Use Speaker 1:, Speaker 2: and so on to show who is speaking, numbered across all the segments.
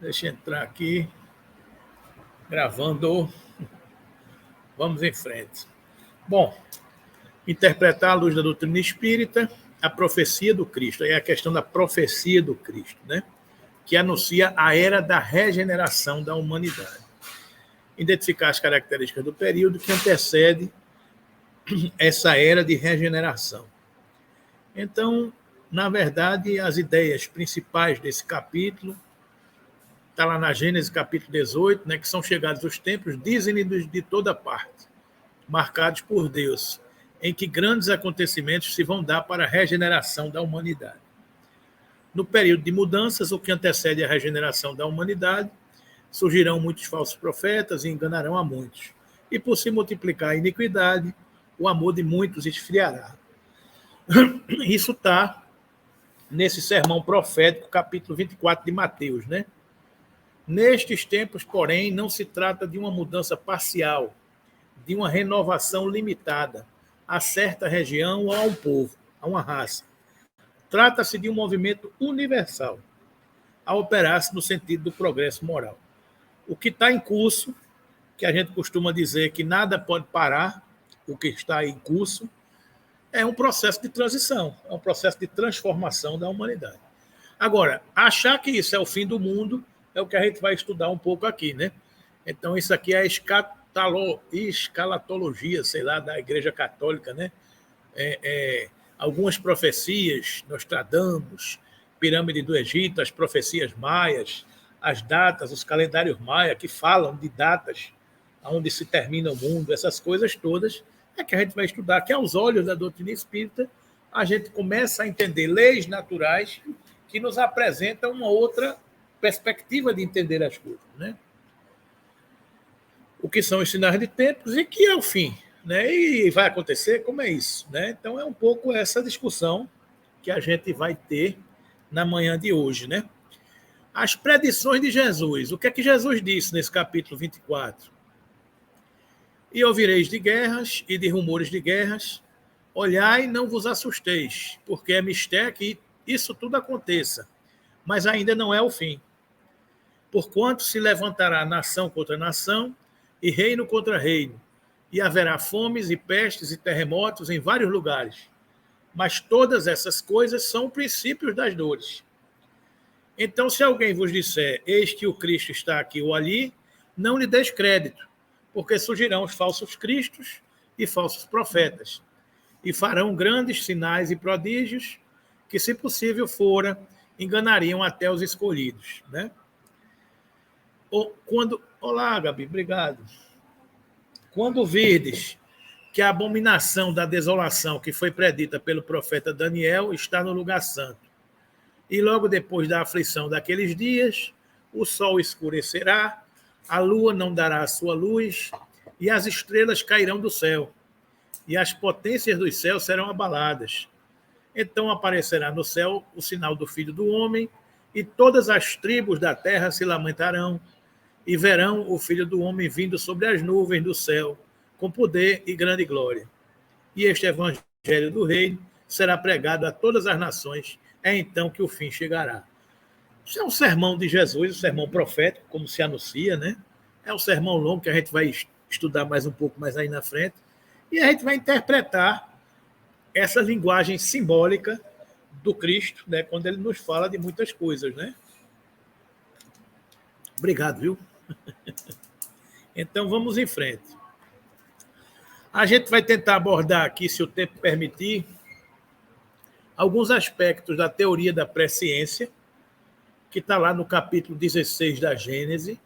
Speaker 1: Deixa eu entrar aqui, gravando. Vamos em frente. Bom, interpretar à luz da doutrina espírita a profecia do Cristo. Aí é a questão da profecia do Cristo, né? Que anuncia a era da regeneração da humanidade. Identificar as características do período que antecede essa era de regeneração. Então, na verdade, as ideias principais desse capítulo está lá na Gênesis capítulo 18, né, que são chegados os tempos, dizem-lhe de toda parte, marcados por Deus, em que grandes acontecimentos se vão dar para a regeneração da humanidade. No período de mudanças, o que antecede a regeneração da humanidade, surgirão muitos falsos profetas e enganarão a muitos. E por se multiplicar a iniquidade, o amor de muitos esfriará. Isso está nesse sermão profético, capítulo 24 de Mateus, né? Nestes tempos, porém, não se trata de uma mudança parcial, de uma renovação limitada a certa região ou a um povo, a uma raça. Trata-se de um movimento universal, a operar-se no sentido do progresso moral. O que está em curso, que a gente costuma dizer que nada pode parar, o que está em curso, é um processo de transição, é um processo de transformação da humanidade. Agora, achar que isso é o fim do mundo é o que a gente vai estudar um pouco aqui, né? Então, isso aqui é a escalatologia, sei lá, da Igreja Católica, né? Algumas profecias, Nostradamus, Pirâmide do Egito, as profecias maias, as datas, os calendários maia, que falam de datas onde se termina o mundo, essas coisas todas, é que a gente vai estudar, que aos olhos da doutrina espírita, a gente começa a entender leis naturais que nos apresentam uma outra perspectiva de entender as coisas, né? O que são os sinais de tempos e que é o fim, né? E vai acontecer, como é isso, né? Então é um pouco essa discussão que a gente vai ter na manhã de hoje, né? As predições de Jesus. O que é que Jesus disse nesse capítulo 24? E ouvireis de guerras e de rumores de guerras, olhai e não vos assusteis, porque é mistério que isso tudo aconteça, mas ainda não é o fim. Porquanto se levantará nação contra nação e reino contra reino, e haverá fomes e pestes e terremotos em vários lugares. Mas todas essas coisas são princípios das dores. Então, se alguém vos disser, eis que o Cristo está aqui ou ali, não lhe deis crédito, porque surgirão os falsos cristos e falsos profetas, e farão grandes sinais e prodígios, que, se possível fora, enganariam até os escolhidos, né? Olá, Gabi, obrigado. Quando virdes que a abominação da desolação que foi predita pelo profeta Daniel está no lugar santo, e logo depois da aflição daqueles dias, o sol escurecerá, a lua não dará a sua luz, e as estrelas cairão do céu, e as potências dos céus serão abaladas. Então aparecerá no céu o sinal do Filho do Homem, e todas as tribos da terra se lamentarão, e verão o Filho do Homem vindo sobre as nuvens do céu, com poder e grande glória. E este evangelho do reino será pregado a todas as nações, é então que o fim chegará. Isso é um sermão de Jesus, um sermão profético, como se anuncia, né? É um sermão longo que a gente vai estudar mais um pouco mais aí na frente, e a gente vai interpretar essa linguagem simbólica do Cristo, né? Quando ele nos fala de muitas coisas, né? Obrigado, viu? Então, vamos em frente. A gente vai tentar abordar aqui, se o tempo permitir, alguns aspectos da teoria da presciência, que está lá no capítulo 16 da Gênese,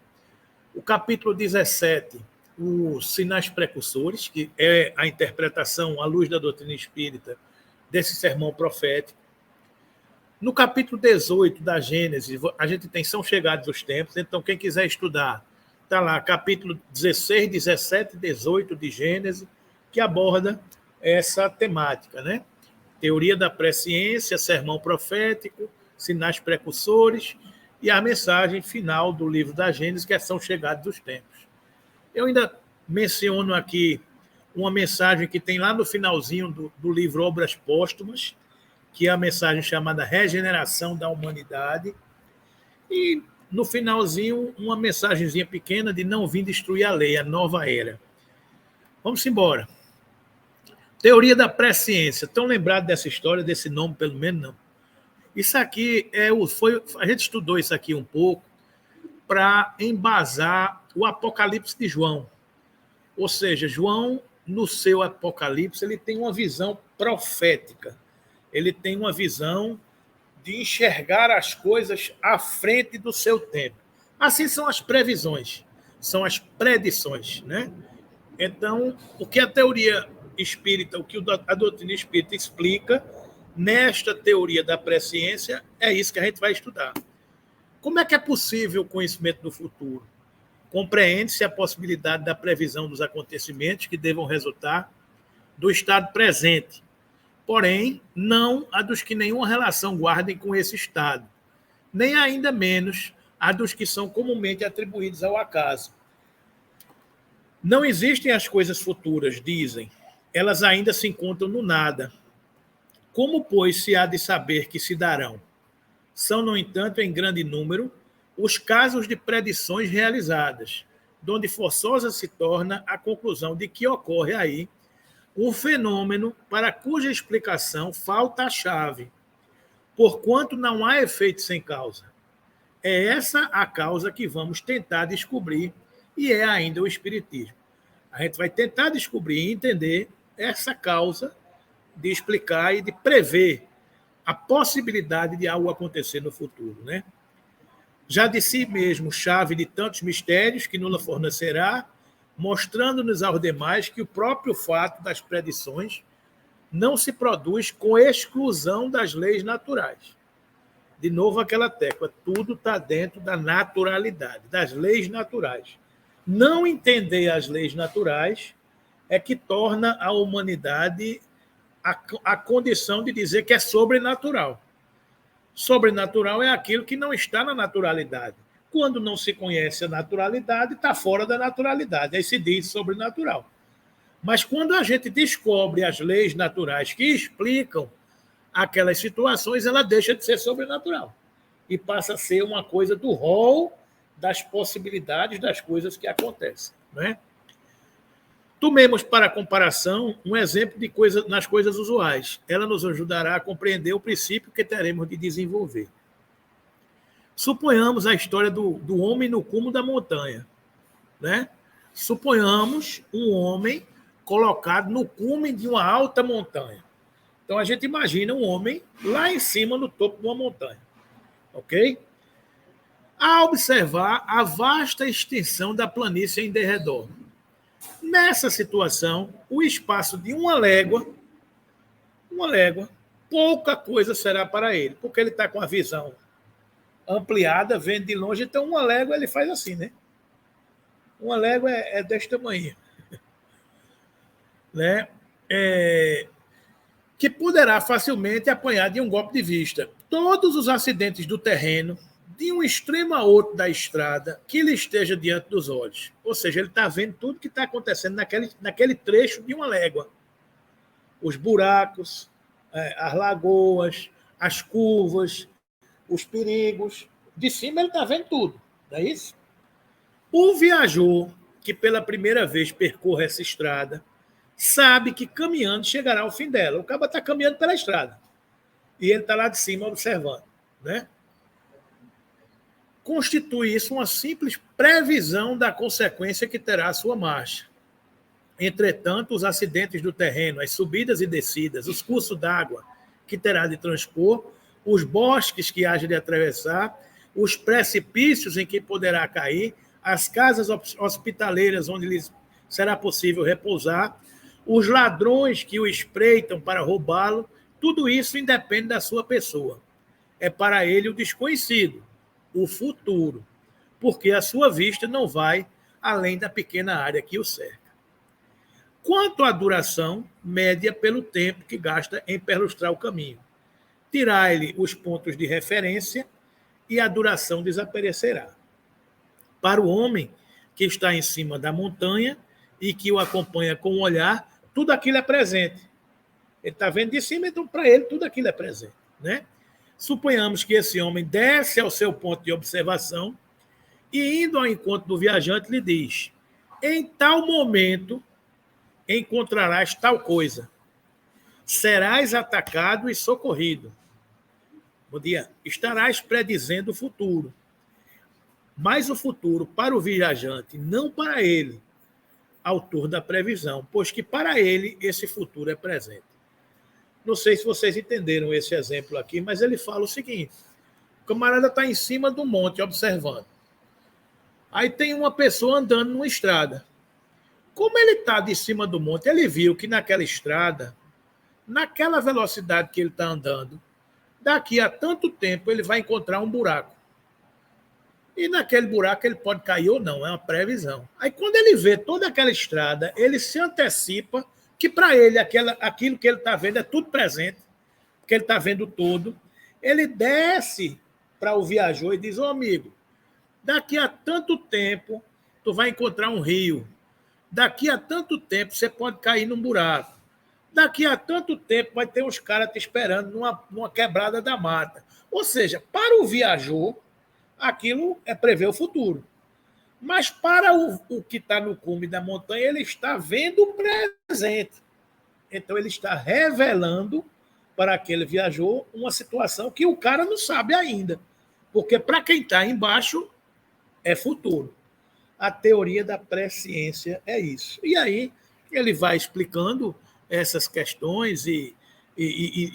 Speaker 1: o capítulo 17, os sinais precursores, que é a interpretação à luz da doutrina espírita desse sermão profético. No capítulo 18 da Gênese, a gente tem São Chegados os Tempos, então quem quiser estudar, está lá, capítulo 16, 17 e 18 de Gênese, que aborda essa temática, né? Teoria da presciência, sermão profético, sinais precursores e a mensagem final do livro da Gênese, que é São Chegados os Tempos. Eu ainda menciono aqui uma mensagem que tem lá no finalzinho do livro Obras Póstumas, que é a mensagem chamada Regeneração da Humanidade. E no finalzinho, uma mensagenzinha pequena de não vir destruir a lei, a nova era. Vamos embora. Teoria da presciência. Estão lembrados dessa história, desse nome, pelo menos não? Isso aqui a gente estudou isso aqui um pouco para embasar o Apocalipse de João. Ou seja, João, no seu Apocalipse, ele tem uma visão profética. Ele tem uma visão de enxergar as coisas à frente do seu tempo. Assim são as previsões, são as predições, né? Então, o que a teoria espírita, o que a doutrina espírita explica nesta teoria da presciência, é isso que a gente vai estudar. Como é que é possível o conhecimento do futuro? Compreende-se a possibilidade da previsão dos acontecimentos que devam resultar do estado presente, porém, não a dos que nenhuma relação guardem com esse estado, nem ainda menos a dos que são comumente atribuídos ao acaso. Não existem as coisas futuras, dizem. Elas ainda se encontram no nada. Como, pois, se há de saber que se darão? São, no entanto, em grande número, os casos de predições realizadas, donde forçosa se torna a conclusão de que ocorre aí um fenômeno para cuja explicação falta a chave, porquanto não há efeito sem causa. É essa a causa que vamos tentar descobrir, e é ainda o Espiritismo. A gente vai tentar descobrir e entender essa causa de explicar e de prever a possibilidade de algo acontecer no futuro, né? Já de si mesmo, chave de tantos mistérios que nos fornecerá, mostrando-nos aos demais que o próprio fato das predições não se produz com exclusão das leis naturais. De novo aquela tecla, tudo está dentro da naturalidade, das leis naturais. Não entender as leis naturais é que torna a humanidade a condição de dizer que é sobrenatural. Sobrenatural é aquilo que não está na naturalidade. Quando não se conhece a naturalidade, está fora da naturalidade. Aí se diz sobrenatural. Mas quando a gente descobre as leis naturais que explicam aquelas situações, ela deixa de ser sobrenatural e passa a ser uma coisa do rol das possibilidades das coisas que acontecem, né? Tomemos para comparação um exemplo de nas coisas usuais. Ela nos ajudará a compreender o princípio que teremos de desenvolver. Suponhamos a história do homem no cume da montanha, né? Suponhamos um homem colocado no cume de uma alta montanha. Então, a gente imagina um homem lá em cima, no topo de uma montanha. Ok? A observar a vasta extensão da planície em derredor. Nessa situação, o espaço de uma légua, pouca coisa será para ele, porque ele está com a visão ampliada, vendo de longe, então uma légua ele faz assim, né? Uma légua é deste tamanho. Né? Que poderá facilmente apanhar de um golpe de vista todos os acidentes do terreno, de um extremo a outro da estrada, que lhe esteja diante dos olhos. Ou seja, ele está vendo tudo que está acontecendo naquele trecho de uma légua. Os buracos, as lagoas, as curvas, os perigos. De cima ele está vendo tudo, não é isso? O viajor que pela primeira vez percorre essa estrada sabe que caminhando chegará ao fim dela. O cara está caminhando pela estrada e ele está lá de cima observando, né? Constitui isso uma simples previsão da consequência que terá a sua marcha. Entretanto, os acidentes do terreno, as subidas e descidas, os cursos d'água que terá de transpor, os bosques que haja de atravessar, os precipícios em que poderá cair, as casas hospitaleiras onde lhe será possível repousar, os ladrões que o espreitam para roubá-lo, tudo isso independe da sua pessoa. É para ele o desconhecido, o futuro, porque a sua vista não vai além da pequena área que o cerca. Quanto à duração, média pelo tempo que gasta em perlustrar o caminho. Tirai-lhe os pontos de referência e a duração desaparecerá. Para o homem que está em cima da montanha e que o acompanha com o olhar, tudo aquilo é presente. Ele está vendo de cima, então para ele tudo aquilo é presente, né? Suponhamos que esse homem desce ao seu ponto de observação E indo ao encontro do viajante, lhe diz: em tal momento encontrarás tal coisa. Serás atacado e socorrido. Bom dia. Estarás predizendo o futuro. Mas o futuro para o viajante, não para ele, autor da previsão, pois que para ele esse futuro é presente. Não sei se vocês entenderam esse exemplo aqui, mas ele fala o seguinte: o camarada está em cima do monte observando. Aí tem uma pessoa andando numa estrada. Como ele está de cima do monte, ele viu que naquela estrada, naquela velocidade que ele está andando, daqui a tanto tempo ele vai encontrar um buraco. E naquele buraco ele pode cair ou não, é uma previsão. Aí quando ele vê toda aquela estrada, ele se antecipa que para ele aquilo que ele está vendo é tudo presente, que ele está vendo tudo. Ele desce para o viajor e diz: ô amigo, daqui a tanto tempo tu vai encontrar um rio. Daqui a tanto tempo você pode cair num buraco. Daqui a tanto tempo vai ter uns caras te esperando numa quebrada da mata. Ou seja, para o viajor, aquilo é prever o futuro. Mas para o que está no cume da montanha, ele está vendo o presente. Então ele está revelando para aquele viajor uma situação que o cara não sabe ainda. Porque para quem está embaixo, é futuro. A teoria da presciência é isso. E aí ele vai explicando essas questões e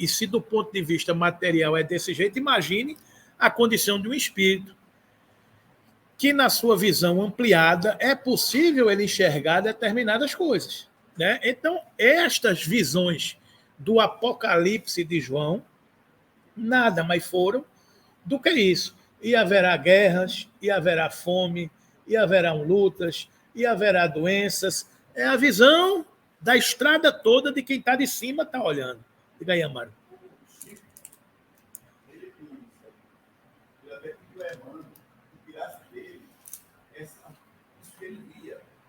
Speaker 1: se do ponto de vista material é desse jeito, imagine a condição de um espírito que na sua visão ampliada é possível ele enxergar determinadas coisas, né? Então, estas visões do Apocalipse de João nada mais foram do que isso. E haverá guerras, e haverá fome, e haverão lutas, e haverá doenças. É a visão da estrada toda de quem está de cima está olhando. Diga aí, Amaro.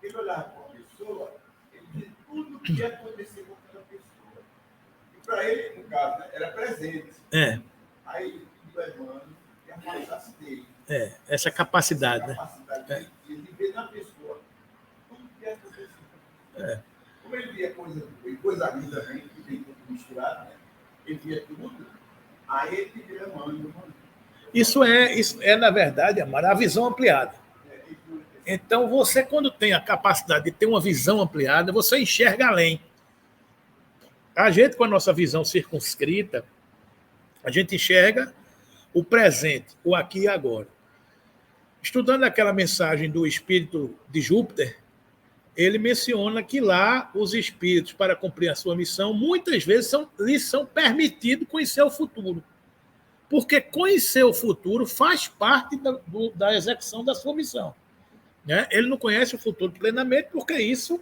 Speaker 2: Ele olhava para uma pessoa, ele via tudo o que ia acontecer com aquela pessoa. E para ele, no caso, né, era presente. Aí o Evandro ia afastasse dele.
Speaker 1: Essa capacidade,
Speaker 2: né? Capacidade de ver na pessoa tudo o que ia acontecer. Como ele via coisa linda também, que vem tudo misturado, né? Ele via tudo, aí ele via mano.
Speaker 1: Isso é, na verdade, Amaro, a visão ampliada. Então, você, quando tem a capacidade de ter uma visão ampliada, você enxerga além. A gente, com a nossa visão circunscrita, a gente enxerga o presente, o aqui e agora. Estudando aquela mensagem do espírito de Júpiter, ele menciona que lá os espíritos, para cumprir a sua missão, muitas vezes lhes são permitidos conhecer o futuro. Porque conhecer o futuro faz parte da execução da sua missão. Né? Ele não conhece o futuro plenamente porque isso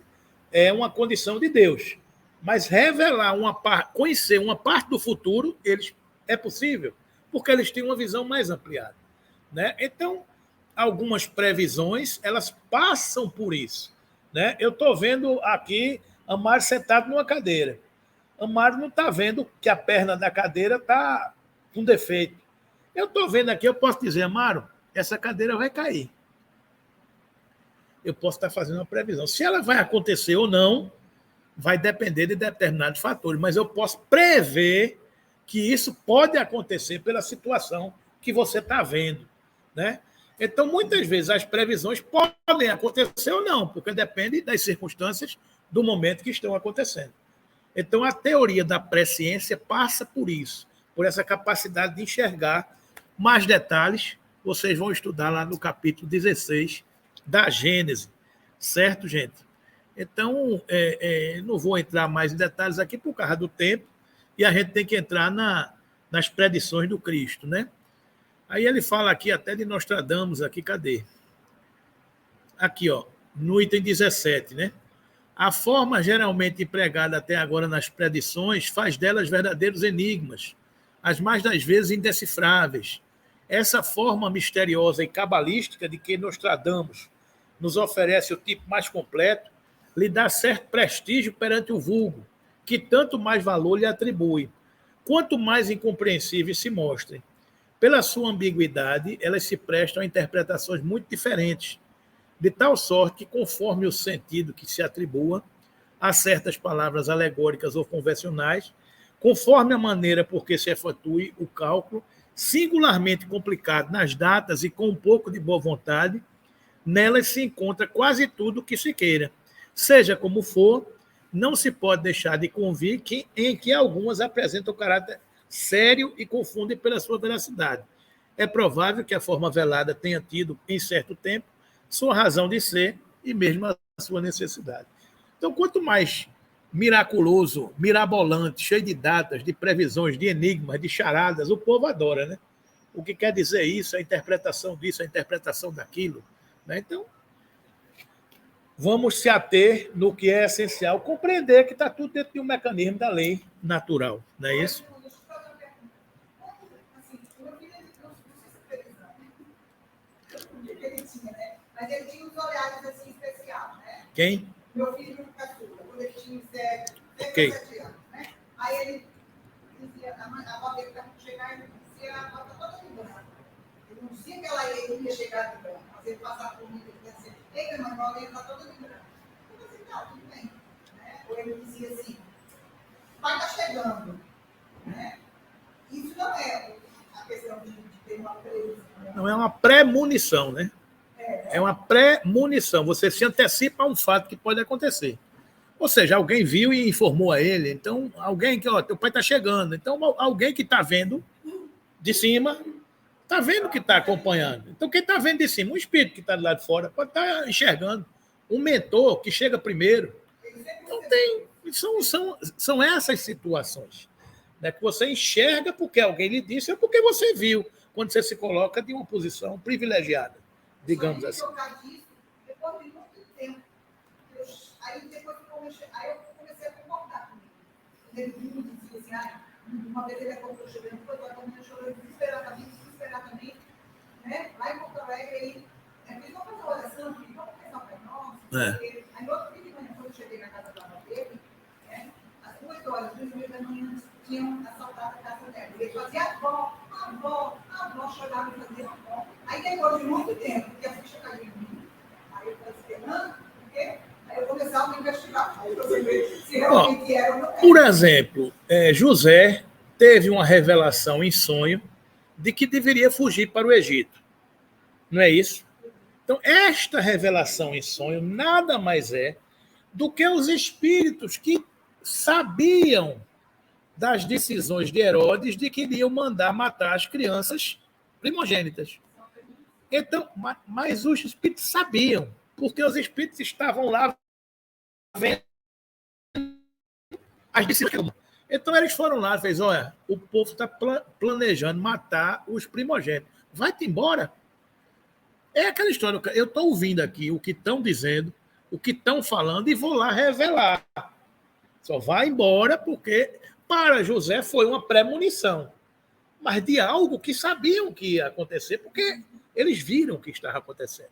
Speaker 1: é uma condição de Deus. Mas revelar conhecer uma parte do futuro, é possível, porque eles têm uma visão mais ampliada. Né? Então, algumas previsões, elas passam por isso. Né? Eu estou vendo aqui Amaro sentado numa cadeira. Amaro não está vendo que a perna da cadeira está com defeito. Eu estou vendo aqui, eu posso dizer, Amaro, essa cadeira vai cair. Eu posso estar fazendo uma previsão. Se ela vai acontecer ou não, vai depender de determinados fatores, mas eu posso prever que isso pode acontecer pela situação que você está vendo. Né? Então, muitas vezes, as previsões podem acontecer ou não, porque depende das circunstâncias do momento que estão acontecendo. Então, a teoria da presciência passa por isso, por essa capacidade de enxergar mais detalhes. Vocês vão estudar lá no capítulo 16 da Gênese, certo, gente? Então, não vou entrar mais em detalhes aqui por causa do tempo, e a gente tem que entrar nas predições do Cristo, né? Aí ele fala aqui até de Nostradamus, aqui, cadê? Aqui, ó, no item 17, né? A forma geralmente empregada até agora nas predições faz delas verdadeiros enigmas, as mais das vezes indecifráveis. Essa forma misteriosa e cabalística de que Nostradamus nos oferece o tipo mais completo lhe dá certo prestígio perante o vulgo, que tanto mais valor lhe atribui, quanto mais incompreensíveis se mostrem. Pela sua ambiguidade, elas se prestam a interpretações muito diferentes, de tal sorte que, conforme o sentido que se atribua a certas palavras alegóricas ou convencionais, conforme a maneira por que se efetue o cálculo, singularmente complicado nas datas e com um pouco de boa vontade, nelas se encontra quase tudo o que se queira. Seja como for, não se pode deixar de convir em que algumas apresentam caráter sério e confundem pela sua veracidade. É provável que a forma velada tenha tido, em certo tempo, sua razão de ser e mesmo a sua necessidade. Então, quanto mais miraculoso, mirabolante, cheio de datas, de previsões, de enigmas, de charadas, o povo adora, né? O que quer dizer isso, a interpretação disso, a interpretação daquilo, né? Então, vamos se ater no que é essencial, compreender que está tudo dentro de um mecanismo da lei natural, não é isso?
Speaker 3: Mas ele tinha uns horários assim especiais, né?
Speaker 1: Quem?
Speaker 3: Meu filho no caçula, quando ele tinha 7 anos, né? Aí ele dizia, a avó dele estava chegando, ele dizia, a avó está toda mudando. Ele não dizia que ela ia chegar de branco, mas ele passava por mim, ele dizia assim, eita, mas a avó dele está toda mudando. Eu disse, tá, tudo bem. Né? Ou ele dizia assim, o pai está chegando. Né? Isso não é a questão de ter uma previsão. Né?
Speaker 1: Não é uma premonição, né? É uma premonição. Você se antecipa a um fato que pode acontecer. Ou seja, alguém viu e informou a ele. Então, alguém que, ó, teu pai está chegando. Então, alguém que está vendo de cima, está vendo que está acompanhando. Então, quem está vendo de cima? Um espírito que está do lado de fora pode estar enxergando. Um mentor que chega primeiro. Então, são essas situações, né, que você enxerga porque alguém lhe disse ou porque você viu, quando você se coloca de uma posição privilegiada, digamos assim.
Speaker 3: Depois de muito tempo, aí eu comecei a concordar com ele. Ele me dizia assim, uma vez ele acordou chorando, depois eu acordei chorando desesperadamente, né? Lá em Porto Alegre, ele fez uma coisa, oração, vamos rezar para nós. Aí no outro dia de manhã, quando eu cheguei na casa da avó dele, né, às 2h, 2h30 da manhã, tinham assaltado a casa dela. Ele fazia a avó chorava e fazia avó. Aí depois de muito tempo, que a ficha caiu em mim, aí eu falei, Fernando, por quê? Aí eu começava a investigar. Aí eu falei, se realmente era ou não era.
Speaker 1: Por exemplo, José teve uma revelação em sonho de que deveria fugir para o Egito. Não é isso? Então, esta revelação em sonho nada mais é do que os espíritos que sabiam das decisões de Herodes de que iriam mandar matar as crianças primogênitas. Então, mas os espíritos sabiam, porque os espíritos estavam lá vendo as decisões. Então, eles foram lá e fez, olha, o povo está planejando matar os primogênitos. Vai-te embora. É aquela história, eu estou ouvindo aqui o que estão dizendo, o que estão falando e vou lá revelar. Só vai embora porque para José foi uma premonição, mas de algo que sabiam que ia acontecer, porque eles viram o que estava acontecendo.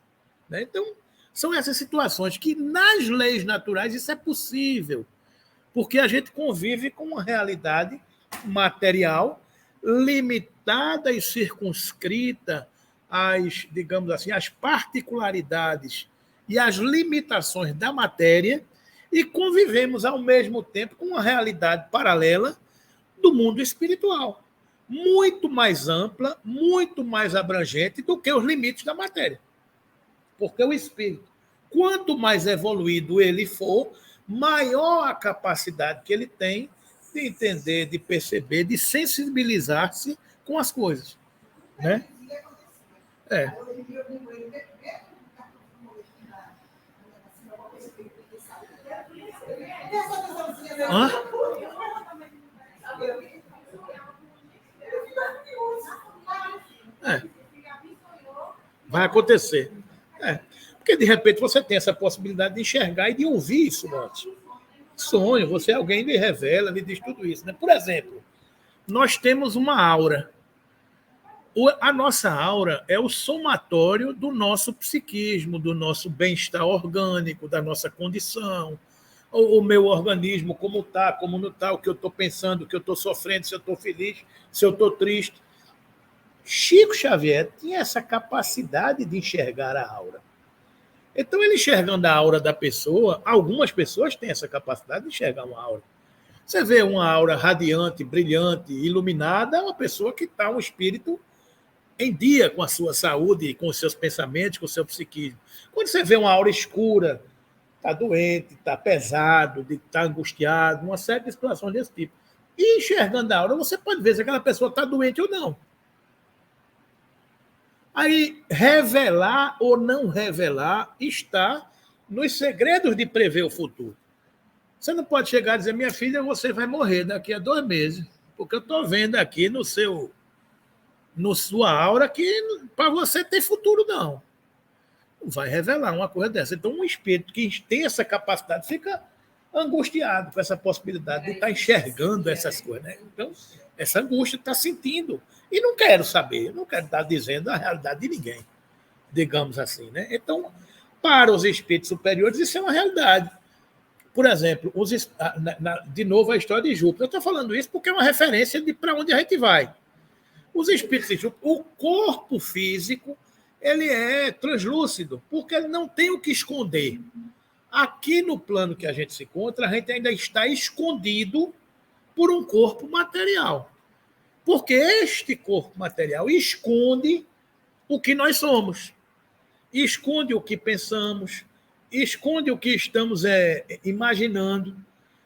Speaker 1: Né? Então, são essas situações que nas leis naturais isso é possível, porque a gente convive com uma realidade material limitada e circunscrita às, digamos assim, às particularidades e às limitações da matéria e convivemos ao mesmo tempo com uma realidade paralela do mundo espiritual, muito mais ampla, muito mais abrangente do que os limites da matéria. Porque o espírito, quanto mais evoluído ele for, maior a capacidade que ele tem de entender, de perceber, de sensibilizar-se com as coisas. Né? É. Hã? Vai acontecer. Porque, de repente, você tem essa possibilidade de enxergar e de ouvir isso antes. Sonho, você alguém lhe revela, lhe diz tudo isso. Né? Por exemplo, nós temos uma aura. A nossa aura é o somatório do nosso psiquismo, do nosso bem-estar orgânico, da nossa condição, o meu organismo, como está, como não está, o que eu estou pensando, o que eu estou sofrendo, se eu estou feliz, se eu estou triste. Chico Xavier tinha essa capacidade de enxergar a aura. Então, ele enxergando a aura da pessoa, algumas pessoas têm essa capacidade de enxergar uma aura. Você vê uma aura radiante, brilhante, iluminada, é uma pessoa que está um espírito em dia com a sua saúde, com os seus pensamentos, com o seu psiquismo. Quando você vê uma aura escura, está doente, está pesado, está angustiado, uma série de situações desse tipo. E enxergando a aura, você pode ver se aquela pessoa está doente ou não. Aí, revelar ou não revelar está nos segredos de prever o futuro. Você não pode chegar e dizer, minha filha, você vai morrer daqui a 2 meses, porque eu estou vendo aqui no sua aura que para você tem futuro, não. Não vai revelar uma coisa dessa. Então, um espírito que tem essa capacidade fica angustiado com essa possibilidade de estar enxergando essas coisas. Né? Então, essa angústia está sentindo. E não quero saber, não quero estar dizendo a realidade de ninguém, digamos assim. Né? Então, para os espíritos superiores, isso é uma realidade. Por exemplo, de novo a história de Júpiter. Eu estou falando isso porque é uma referência de para onde a gente vai. Os espíritos de Júpiter, o corpo físico, ele é translúcido, porque ele não tem o que esconder. Aqui no plano que a gente se encontra, a gente ainda está escondido por um corpo material. Porque este corpo material esconde o que nós somos, esconde o que pensamos, esconde o que estamos imaginando.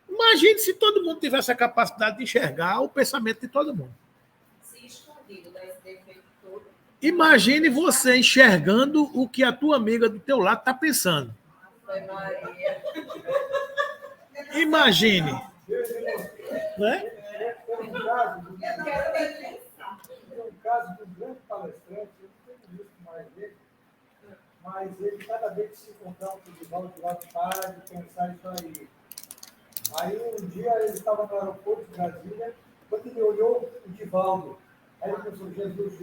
Speaker 1: Imagine se todo mundo tivesse a capacidade de enxergar o pensamento de todo mundo.
Speaker 3: Se escondido desse defeito todo.
Speaker 1: Imagine você enxergando o que a tua amiga do teu lado está pensando. Imagine. Né?
Speaker 2: Tem um caso de um grande palestrante, eu não tenho visto mais dele, mas ele, cada vez que se encontrar com o Divaldo, para de pensar isso aí. Aí um dia ele estava no aeroporto de Brasília, quando ele olhou o Divaldo, aí ele pensou, Jesus.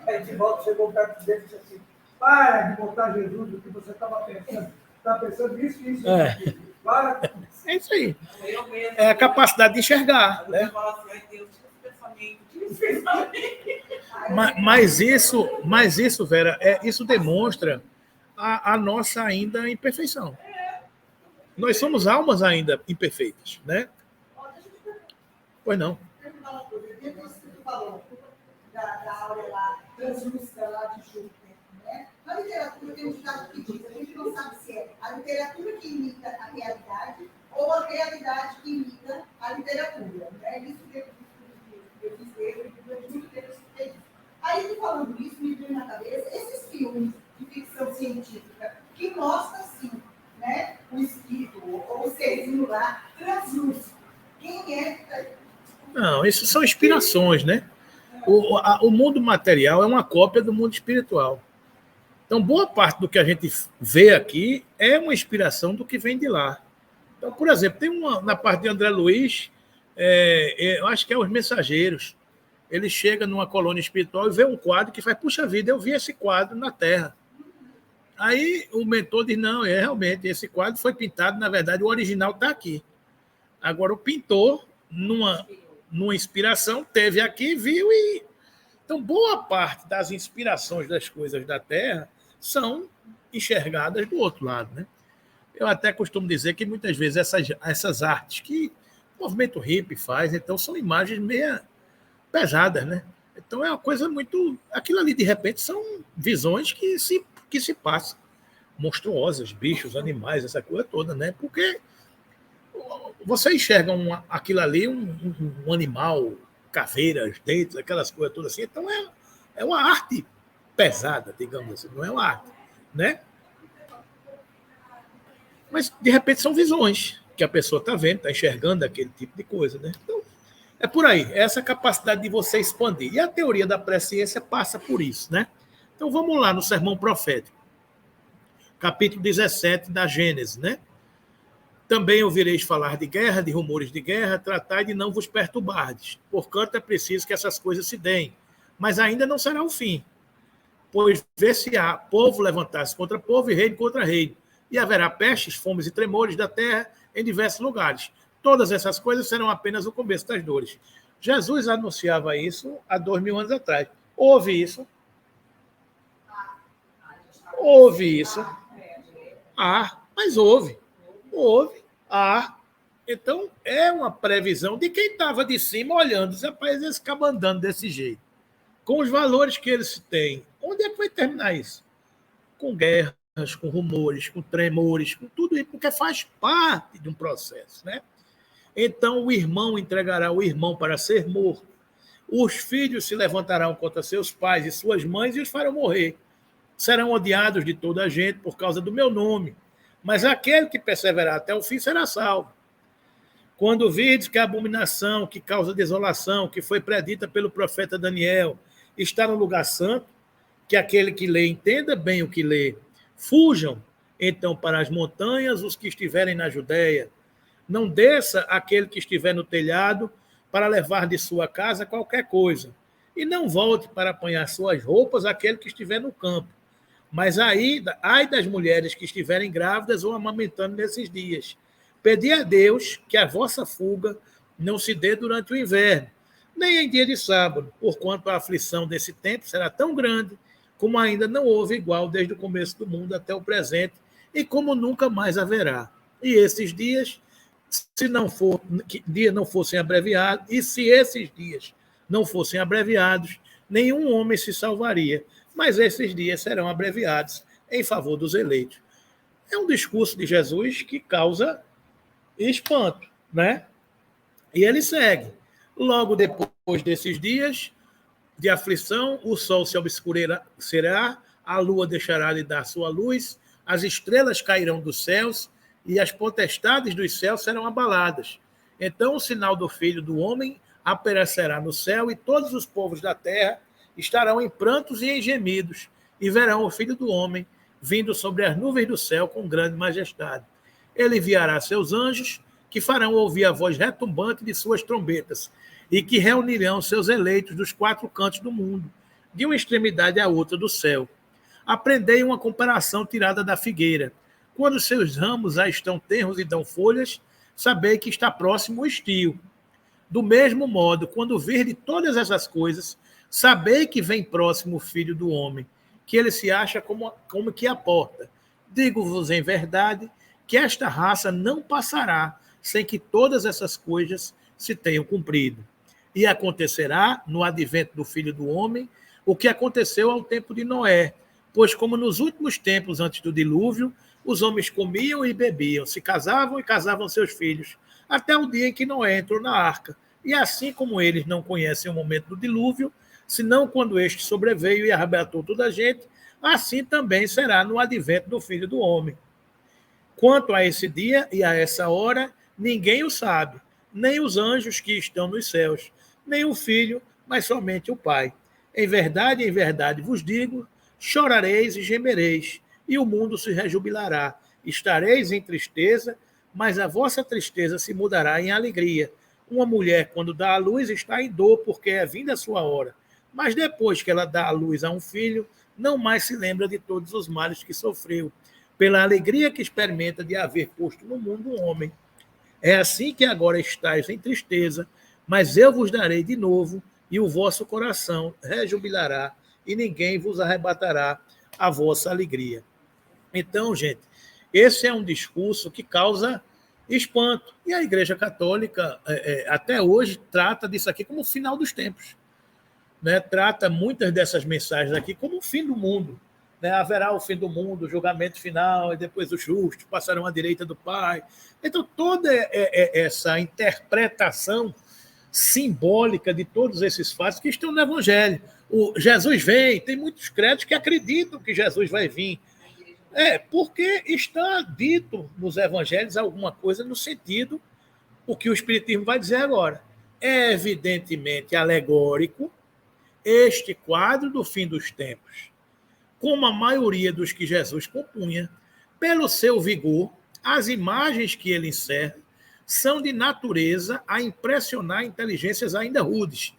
Speaker 2: Aí o Divaldo chegou perto dele e disse assim, para de botar Jesus no que você estava pensando. Está pensando isso. Para.
Speaker 1: É isso aí. É a capacidade de enxergar. Né? Mas isso, Vera, isso demonstra a nossa ainda imperfeição. Nós somos almas ainda imperfeitas, né? Pois não.
Speaker 3: Da aura lá, translúcida lá de Júpiter, né? Na literatura tem um ditado que diz, a gente não sabe se é a literatura que imita a realidade ou a realidade que imita a literatura. Né? Isso que eu fiz ler, durante muito tempo eu escutei isso. Aí, falando isso, me veio na cabeça esses filmes de ficção científica que mostram, sim, né, o espírito, ou o serzinho lá, translúcido. Quem é?
Speaker 1: Não, isso são inspirações, né? O mundo material é uma cópia do mundo espiritual. Então, boa parte do que a gente vê aqui é uma inspiração do que vem de lá. Então, por exemplo, tem na parte de André Luiz, eu acho que é Os Mensageiros. Ele chega numa colônia espiritual e vê um quadro que faz, puxa vida, eu vi esse quadro na Terra. Aí o mentor diz, não, realmente, esse quadro foi pintado, na verdade, o original está aqui. Agora, o pintor, numa inspiração, teve aqui, viu e... Então, boa parte das inspirações das coisas da Terra são enxergadas do outro lado, né? Eu até costumo dizer que, muitas vezes, essas artes que o movimento hippie faz, então, são imagens meio pesadas, né? Então, é uma coisa muito... Aquilo ali, de repente, são visões que se passam. Monstruosas, bichos, animais, essa coisa toda, né? Porque você enxerga aquilo ali, um animal, caveiras, dentes, aquelas coisas todas assim. Então, é uma arte pesada, digamos assim. Não é uma arte, né? Mas, de repente, são visões que a pessoa está vendo, está enxergando aquele tipo de coisa, né? Então, é por aí. É essa capacidade de você expandir. E a teoria da presciência passa por isso, né? Então, vamos lá no Sermão Profético. Capítulo 17 da Gênesis, né? Também ouvireis falar de guerra, de rumores de guerra, tratai de não vos perturbardes, porquanto é preciso que essas coisas se deem, mas ainda não será o fim, pois ver-se-á povo levantar-se contra povo e reino contra reino, e haverá pestes, fomes e tremores da terra em diversos lugares. Todas essas coisas serão apenas o começo das dores. Jesus anunciava isso há 2000 anos atrás. Houve isso? Houve isso. Mas houve. Houve. Então, é uma previsão de quem estava de cima olhando. Rapaz, eles acabam andando desse jeito. Com os valores que eles têm. Onde é que vai terminar isso? Com guerras, com rumores, com tremores, com tudo isso, porque faz parte de um processo, né? Então, o irmão entregará o irmão para ser morto. Os filhos se levantarão contra seus pais e suas mães e os farão morrer. Serão odiados de toda a gente por causa do meu nome. Mas aquele que perseverar até o fim será salvo. Quando virdes que a abominação que causa desolação, que foi predita pelo profeta Daniel, está no lugar santo, que aquele que lê entenda bem o que lê. Fujam, então, para as montanhas os que estiverem na Judéia. Não desça aquele que estiver no telhado para levar de sua casa qualquer coisa. E não volte para apanhar suas roupas aquele que estiver no campo. Mas ai das mulheres que estiverem grávidas ou amamentando nesses dias. Pedi a Deus que a vossa fuga não se dê durante o inverno, nem em dia de sábado, porquanto a aflição desse tempo será tão grande como ainda não houve igual desde o começo do mundo até o presente, e como nunca mais haverá. E esses dias, se esses dias não fossem abreviados, nenhum homem se salvaria, mas esses dias serão abreviados em favor dos eleitos. É um discurso de Jesus que causa espanto, né? E ele segue. Logo depois desses dias de aflição, o sol se obscurecerá, a lua deixará de dar sua luz, as estrelas cairão dos céus e as potestades dos céus serão abaladas. Então o sinal do Filho do Homem aparecerá no céu e todos os povos da terra estarão em prantos e em gemidos e verão o Filho do Homem vindo sobre as nuvens do céu com grande majestade. Ele enviará seus anjos, que farão ouvir a voz retumbante de suas trombetas, e que reunirão seus eleitos dos 4 cantos do mundo, de uma extremidade à outra do céu. Aprendei uma comparação tirada da figueira. Quando seus ramos já estão tenros e dão folhas, sabei que está próximo o estio. Do mesmo modo, quando virdes todas essas coisas, sabei que vem próximo o Filho do Homem, que ele se acha como que à porta. Digo-vos em verdade que esta raça não passará sem que todas essas coisas se tenham cumprido. E acontecerá, no advento do Filho do Homem, o que aconteceu ao tempo de Noé, pois como nos últimos tempos antes do dilúvio, os homens comiam e bebiam, se casavam e casavam seus filhos, até o dia em que Noé entrou na arca. E assim como eles não conhecem o momento do dilúvio, senão quando este sobreveio e arrebatou toda a gente, assim também será no advento do Filho do Homem. Quanto a esse dia e a essa hora, ninguém o sabe, nem os anjos que estão nos céus, nem o Filho, mas somente o Pai. Em verdade vos digo, chorareis e gemereis, e o mundo se rejubilará. Estareis em tristeza, mas a vossa tristeza se mudará em alegria. Uma mulher, quando dá à luz, está em dor, porque é vinda a sua hora. Mas depois que ela dá à luz a um filho, não mais se lembra de todos os males que sofreu, pela alegria que experimenta de haver posto no mundo um homem. É assim que agora estáis em tristeza, mas eu vos darei de novo, e o vosso coração rejubilará, e ninguém vos arrebatará a vossa alegria. Então, gente, esse é um discurso que causa espanto. E a Igreja Católica, até hoje, trata disso aqui como o final dos tempos. Né? Trata muitas dessas mensagens aqui como o fim do mundo. Né? Haverá o fim do mundo, o julgamento final, e depois os justos passarão à direita do Pai. Então, toda essa interpretação simbólica de todos esses fatos que estão no Evangelho. O Jesus vem, tem muitos crentes que acreditam que Jesus vai vir. Porque está dito nos Evangelhos alguma coisa no sentido o que o Espiritismo vai dizer agora. É evidentemente alegórico este quadro do fim dos tempos, como a maioria dos que Jesus compunha, pelo seu vigor, as imagens que ele encerra são de natureza a impressionar inteligências ainda rudes,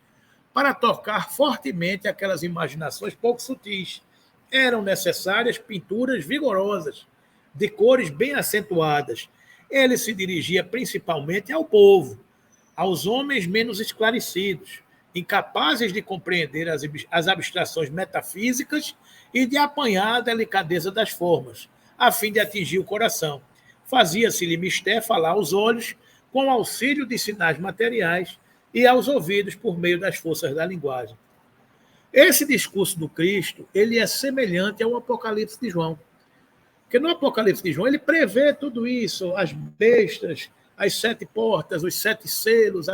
Speaker 1: para tocar fortemente aquelas imaginações pouco sutis. Eram necessárias pinturas vigorosas, de cores bem acentuadas. Ele se dirigia principalmente ao povo, aos homens menos esclarecidos, incapazes de compreender as abstrações metafísicas e de apanhar a delicadeza das formas, a fim de atingir o coração. Fazia-se-lhe mister falar aos olhos com auxílio de sinais materiais e aos ouvidos por meio das forças da linguagem. Esse discurso do Cristo, ele é semelhante ao Apocalipse de João. Porque no Apocalipse de João, ele prevê tudo isso, as bestas, as 7 portas, os 7 selos,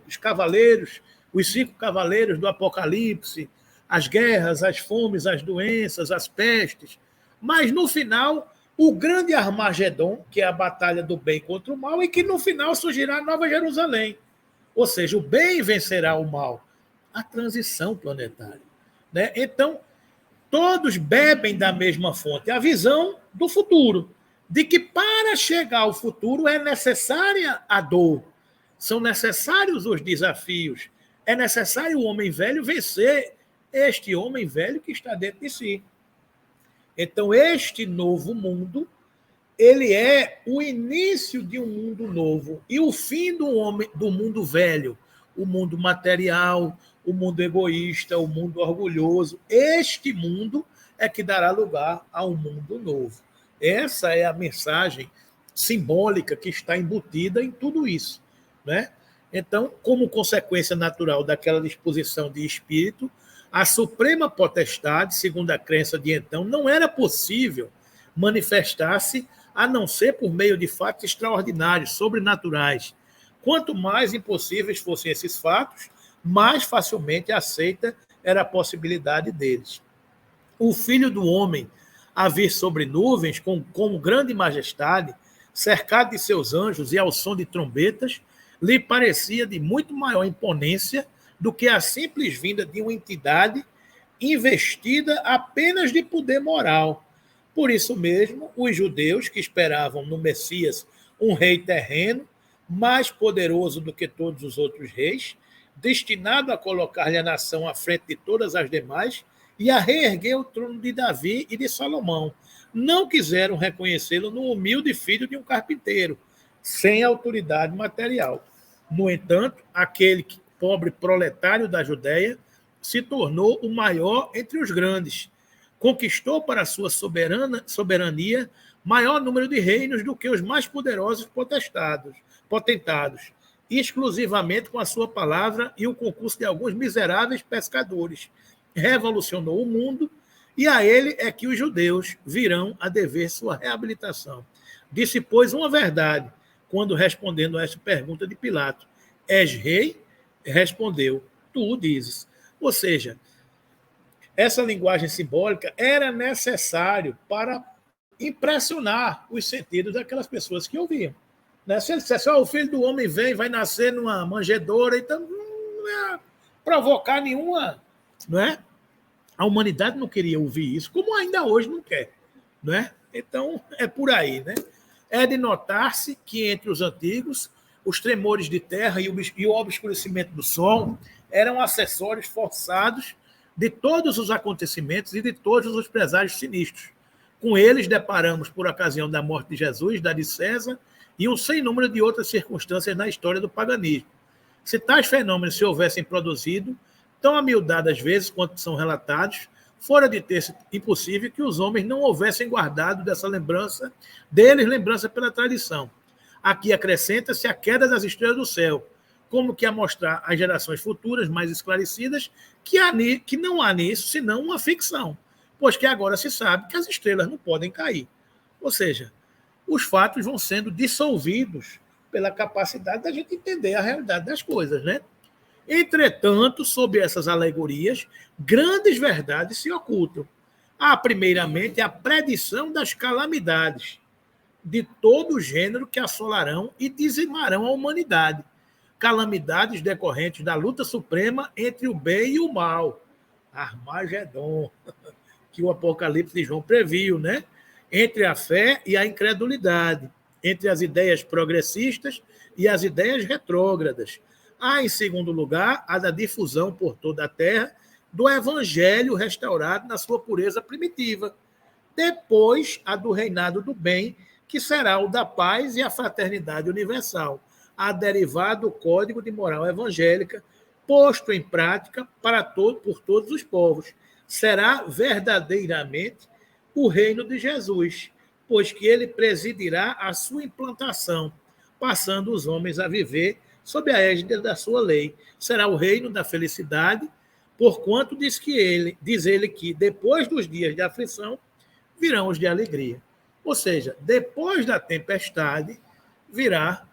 Speaker 1: os cavaleiros, os 5 cavaleiros do Apocalipse, as guerras, as fomes, as doenças, as pestes. Mas, no final, o grande Armagedon, que é a batalha do bem contra o mal, e que, no final, surgirá a Nova Jerusalém. Ou seja, o bem vencerá o mal. A transição planetária. Né? Então, todos bebem da mesma fonte, a visão do futuro, de que para chegar ao futuro é necessária a dor, são necessários os desafios, é necessário o homem velho vencer este homem velho que está dentro de si. Então, este novo mundo, ele é o início de um mundo novo e o fim do mundo velho, o mundo material, o mundo egoísta, o mundo orgulhoso. Este mundo é que dará lugar a um mundo novo. Essa é a mensagem simbólica que está embutida em tudo isso, né? Então, como consequência natural daquela disposição de espírito, a suprema potestade, segundo a crença de então, não era possível manifestar-se a não ser por meio de fatos extraordinários, sobrenaturais. Quanto mais impossíveis fossem esses fatos, mais facilmente aceita era a possibilidade deles. O Filho do Homem, a vir sobre nuvens, com grande majestade, cercado de seus anjos e ao som de trombetas, lhe parecia de muito maior imponência do que a simples vinda de uma entidade investida apenas de poder moral. Por isso mesmo, os judeus que esperavam no Messias um rei terreno, mais poderoso do que todos os outros reis, destinado a colocar-lhe a nação à frente de todas as demais e a reerguer o trono de Davi e de Salomão, não quiseram reconhecê-lo no humilde filho de um carpinteiro, sem autoridade material. No entanto, aquele pobre proletário da Judéia se tornou o maior entre os grandes. Conquistou para sua soberania maior número de reinos do que os mais poderosos potentados, exclusivamente com a sua palavra e o concurso de alguns miseráveis pescadores. Revolucionou o mundo e a ele é que os judeus virão a dever sua reabilitação. Disse, pois, uma verdade, quando respondendo a esta pergunta de Pilato: és rei? Respondeu, tu o dizes. Ou seja, essa linguagem simbólica era necessário para impressionar os sentidos daquelas pessoas que ouviam. Né? Se ele dissesse, o filho do homem vem, vai nascer numa manjedoura, então não ia provocar nenhuma... Não é? A humanidade não queria ouvir isso, como ainda hoje não quer. Não é? Então, é por aí. Né? É de notar-se que entre os antigos, os tremores de terra e o obscurecimento do sol eram acessórios forçados de todos os acontecimentos e de todos os preságios sinistros. Com eles, deparamos, por ocasião da morte de Jesus, da de César, e um sem número de outras circunstâncias na história do paganismo. Se tais fenômenos se houvessem produzido, tão amildadas vezes quanto são relatados, fora de ter impossível que os homens não houvessem guardado dessa lembrança, deles lembrança pela tradição. Aqui acrescenta-se a queda das estrelas do céu, como que a mostrar às gerações futuras mais esclarecidas que não há nisso senão uma ficção, pois que agora se sabe que as estrelas não podem cair. Ou seja, os fatos vão sendo dissolvidos pela capacidade da gente entender a realidade das coisas, né? Entretanto, sob essas alegorias, grandes verdades se ocultam. Há, primeiramente, a predição das calamidades de todo o gênero que assolarão e dizimarão a humanidade. Calamidades decorrentes da luta suprema entre o bem e o mal. Armagedon, que o Apocalipse de João previu, né? Entre a fé e a incredulidade, entre as ideias progressistas e as ideias retrógradas. Há, em segundo lugar, a da difusão por toda a terra do evangelho restaurado na sua pureza primitiva. Depois, a do reinado do bem, que será o da paz e a fraternidade universal. a derivar do código de moral evangélica posto em prática por todos os povos. Será verdadeiramente o reino de Jesus, pois que ele presidirá a sua implantação, passando os homens a viver sob a égide da sua lei. Será o reino da felicidade, porquanto diz ele que depois dos dias de aflição virão os de alegria. Ou seja, depois da tempestade virá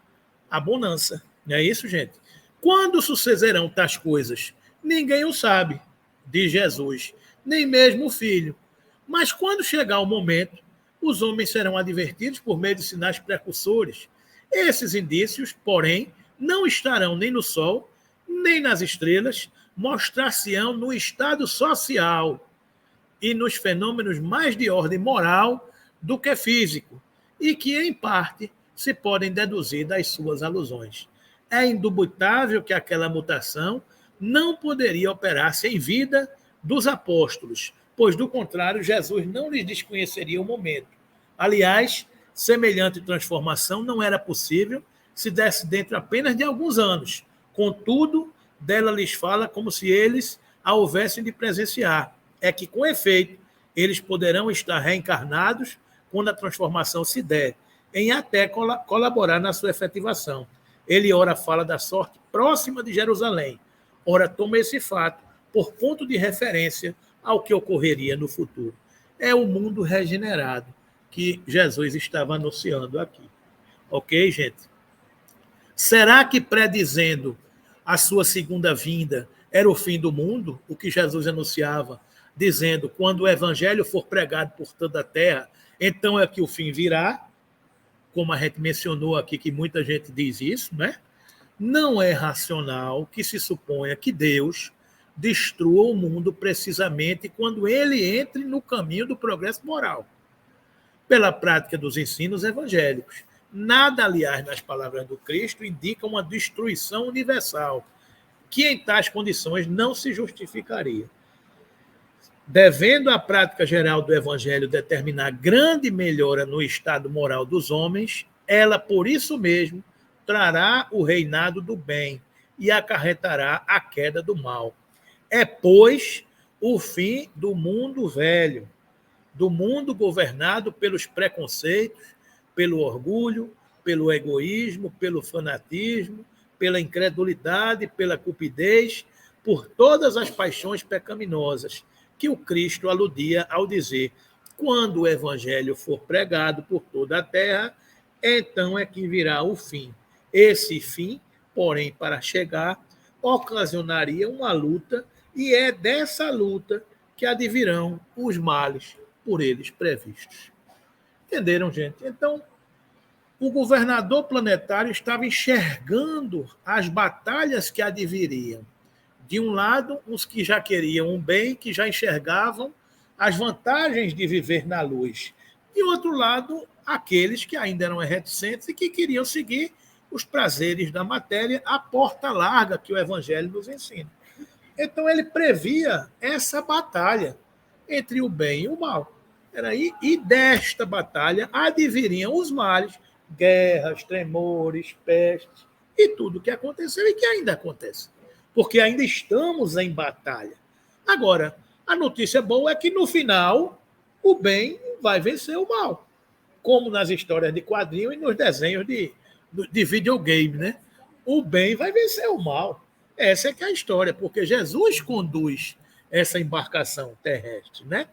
Speaker 1: a bonança. Não é isso, gente? Quando sucederão tais coisas? Ninguém o sabe, diz Jesus, nem mesmo o Filho. Mas quando chegar o momento, os homens serão advertidos por meio de sinais precursores. Esses indícios, porém, não estarão nem no sol, nem nas estrelas, mostrar-se-ão no estado social e nos fenômenos mais de ordem moral do que físico, e que, em parte, se podem deduzir das suas alusões. É indubitável que aquela mutação não poderia operar sem vida dos apóstolos, pois, do contrário, Jesus não lhes desconheceria o momento. Aliás, semelhante transformação não era possível se desse dentro apenas de alguns anos. Contudo, dela lhes fala como se eles a houvessem de presenciar. É que, com efeito, eles poderão estar reencarnados quando a transformação se der, em até colaborar na sua efetivação. Ele, ora, fala da sorte próxima de Jerusalém, ora, toma esse fato por ponto de referência ao que ocorreria no futuro. É o mundo regenerado que Jesus estava anunciando aqui. Ok, gente? Será que predizendo a sua segunda vinda era o fim do mundo, o que Jesus anunciava, dizendo, quando o evangelho for pregado por toda a terra, então é que o fim virá, como a gente mencionou aqui, que muita gente diz isso, né? Não é racional que se suponha que Deus destrua o mundo precisamente quando ele entre no caminho do progresso moral, pela prática dos ensinos evangélicos. Nada, aliás, nas palavras do Cristo indica uma destruição universal, que em tais condições não se justificaria. Devendo a prática geral do evangelho determinar grande melhora no estado moral dos homens, ela, por isso mesmo, trará o reinado do bem e acarretará a queda do mal. É, pois, o fim do mundo velho, do mundo governado pelos preconceitos, pelo orgulho, pelo egoísmo, pelo fanatismo, pela incredulidade, pela cupidez, por todas as paixões pecaminosas, que o Cristo aludia ao dizer, quando o evangelho for pregado por toda a terra, então é que virá o fim. Esse fim, porém, para chegar, ocasionaria uma luta, e é dessa luta que advirão os males por eles previstos. Entenderam, gente? Então, o governador planetário estava enxergando as batalhas que adviriam. De um lado, os que já queriam um bem, que já enxergavam as vantagens de viver na luz. De outro lado, aqueles que ainda eram reticentes e que queriam seguir os prazeres da matéria, a porta larga que o Evangelho nos ensina. Então, ele previa essa batalha entre o bem e o mal. E desta batalha adviriam os males, guerras, tremores, pestes e tudo o que aconteceu e que ainda acontece. Porque ainda estamos em batalha. Agora, a notícia boa é que, no final, o bem vai vencer o mal. Como nas histórias de quadrinho e nos desenhos de videogame, né? O bem vai vencer o mal. Essa é que é a história, porque Jesus conduz essa embarcação terrestre, né?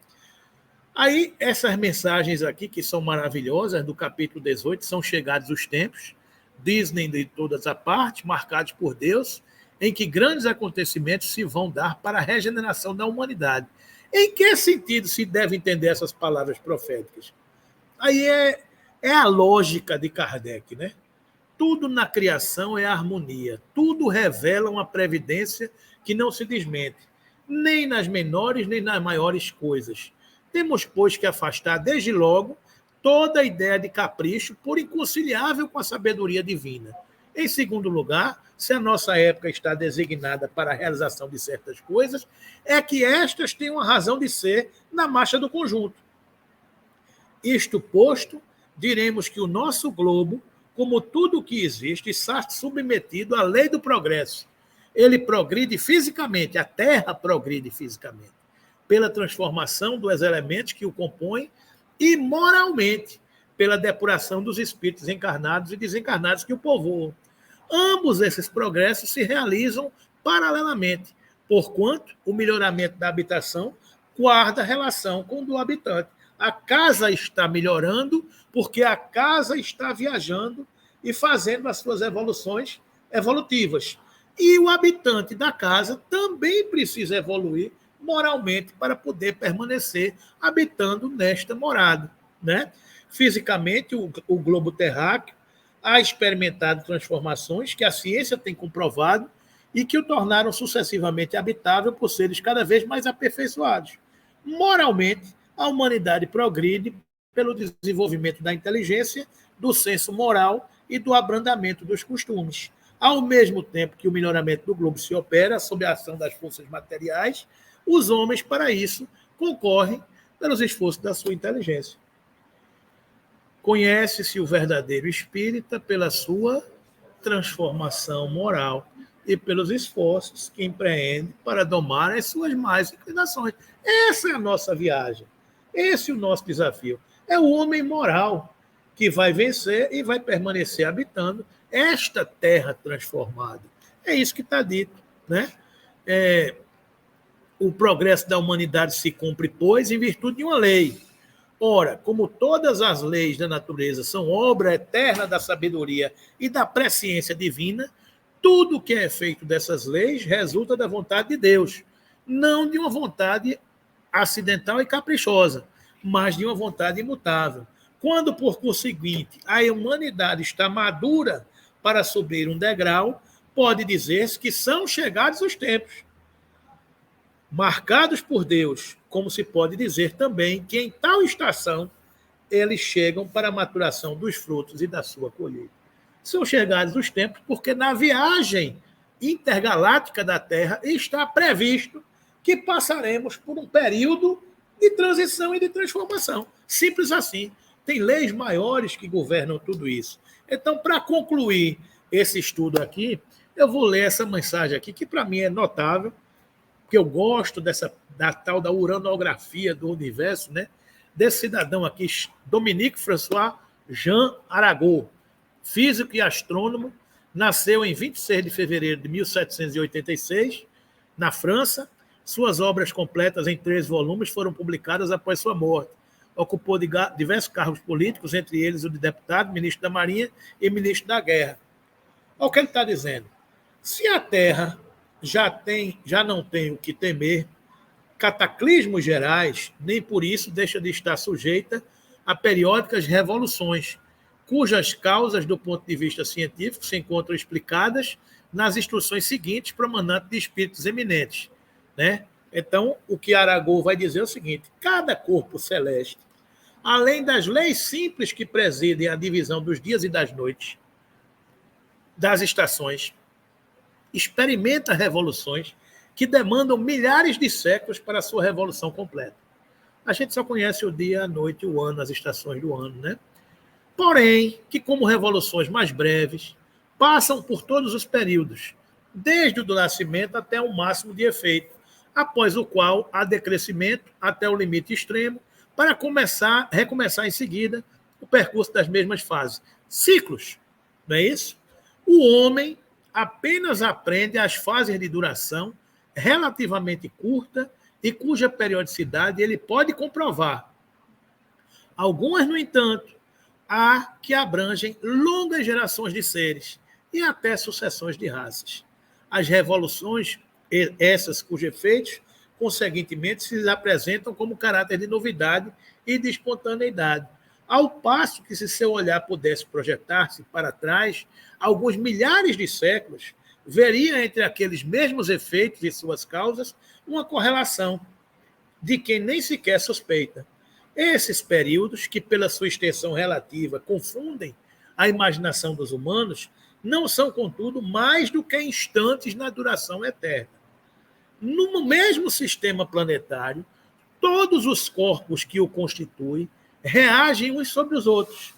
Speaker 1: Aí, essas mensagens aqui, que são maravilhosas, do capítulo 18, são chegados os tempos, dizem de todas as partes, marcados por Deus, em que grandes acontecimentos se vão dar para a regeneração da humanidade. Em que sentido se deve entender essas palavras proféticas? Aí é a lógica de Kardec, né? Tudo na criação é harmonia, tudo revela uma previdência que não se desmente, nem nas menores nem nas maiores coisas. Temos, pois, que afastar, desde logo, toda a ideia de capricho por inconciliável com a sabedoria divina. Em segundo lugar, se a nossa época está designada para a realização de certas coisas, é que estas têm uma razão de ser na marcha do conjunto. Isto posto, diremos que o nosso globo como tudo o que existe está submetido à lei do progresso. Ele progride fisicamente, a Terra progride fisicamente, pela transformação dos elementos que o compõem e moralmente, pela depuração dos espíritos encarnados e desencarnados que o povoam. Ambos esses progressos se realizam paralelamente, porquanto o melhoramento da habitação guarda relação com o do habitante. A casa está melhorando porque a casa está viajando e fazendo as suas evoluções evolutivas. E o habitante da casa também precisa evoluir moralmente para poder permanecer habitando nesta morada, né? Fisicamente, o globo terráqueo ha experimentado transformações que a ciência tem comprovado e que o tornaram sucessivamente habitável por seres cada vez mais aperfeiçoados. Moralmente, a humanidade progride pelo desenvolvimento da inteligência, do senso moral e do abrandamento dos costumes. Ao mesmo tempo que o melhoramento do globo se opera sob a ação das forças materiais, os homens, para isso, concorrem pelos esforços da sua inteligência. Conhece-se o verdadeiro espírita pela sua transformação moral e pelos esforços que empreende para domar as suas más inclinações. Essa é a nossa viagem. Esse é o nosso desafio. É o homem moral que vai vencer e vai permanecer habitando esta terra transformada. É isso que está dito, né? O progresso da humanidade se cumpre, pois, em virtude de uma lei. Ora, como todas as leis da natureza são obra eterna da sabedoria e da presciência divina, tudo o que é feito dessas leis resulta da vontade de Deus, não de uma vontade acidental e caprichosa, mas de uma vontade imutável. Quando, por conseguinte, a humanidade está madura para subir um degrau, pode dizer-se que são chegados os tempos, marcados por Deus, como se pode dizer também que em tal estação eles chegam para a maturação dos frutos e da sua colheita. São chegados os tempos porque na viagem intergaláctica da Terra está previsto que passaremos por um período de transição e de transformação. Simples assim. Tem leis maiores que governam tudo isso. Então, para concluir esse estudo aqui, eu vou ler essa mensagem aqui, que para mim é notável, que eu gosto da tal da uranografia do universo, né? Desse cidadão aqui, Dominique François Jean Arago, físico e astrônomo, nasceu em 26 de fevereiro de 1786, na França. Suas obras completas em 3 volumes foram publicadas após sua morte. Ocupou diversos cargos políticos, entre eles o de deputado, ministro da Marinha e ministro da Guerra. Olha o que ele está dizendo. Se a Terra já não tem o que temer cataclismos gerais, nem por isso deixa de estar sujeita a periódicas revoluções, cujas causas, do ponto de vista científico, se encontram explicadas nas instruções seguintes promanantes de espíritos eminentes, né? Então, o que Arago vai dizer é o seguinte: cada corpo celeste, além das leis simples que presidem a divisão dos dias e das noites, das estações, experimenta revoluções que demandam milhares de séculos para a sua revolução completa. A gente só conhece o dia, a noite, o ano, as estações do ano, né? Porém, que como revoluções mais breves, passam por todos os períodos, desde o do nascimento até o máximo de efeito, após o qual há decrescimento até o limite extremo, para recomeçar em seguida o percurso das mesmas fases. Ciclos, não é isso? O homem apenas aprende as fases de duração relativamente curta e cuja periodicidade ele pode comprovar. Algumas, no entanto, há que abrangem longas gerações de seres e até sucessões de raças. As revoluções, essas cujos efeitos, conseguintemente, se apresentam como caráter de novidade e de espontaneidade, ao passo que, se seu olhar pudesse projetar-se para trás, alguns milhares de séculos, veria entre aqueles mesmos efeitos e suas causas uma correlação de quem nem sequer suspeita. Esses períodos, que pela sua extensão relativa confundem a imaginação dos humanos, não são, contudo, mais do que instantes na duração eterna. No mesmo sistema planetário, todos os corpos que o constituem reagem uns sobre os outros.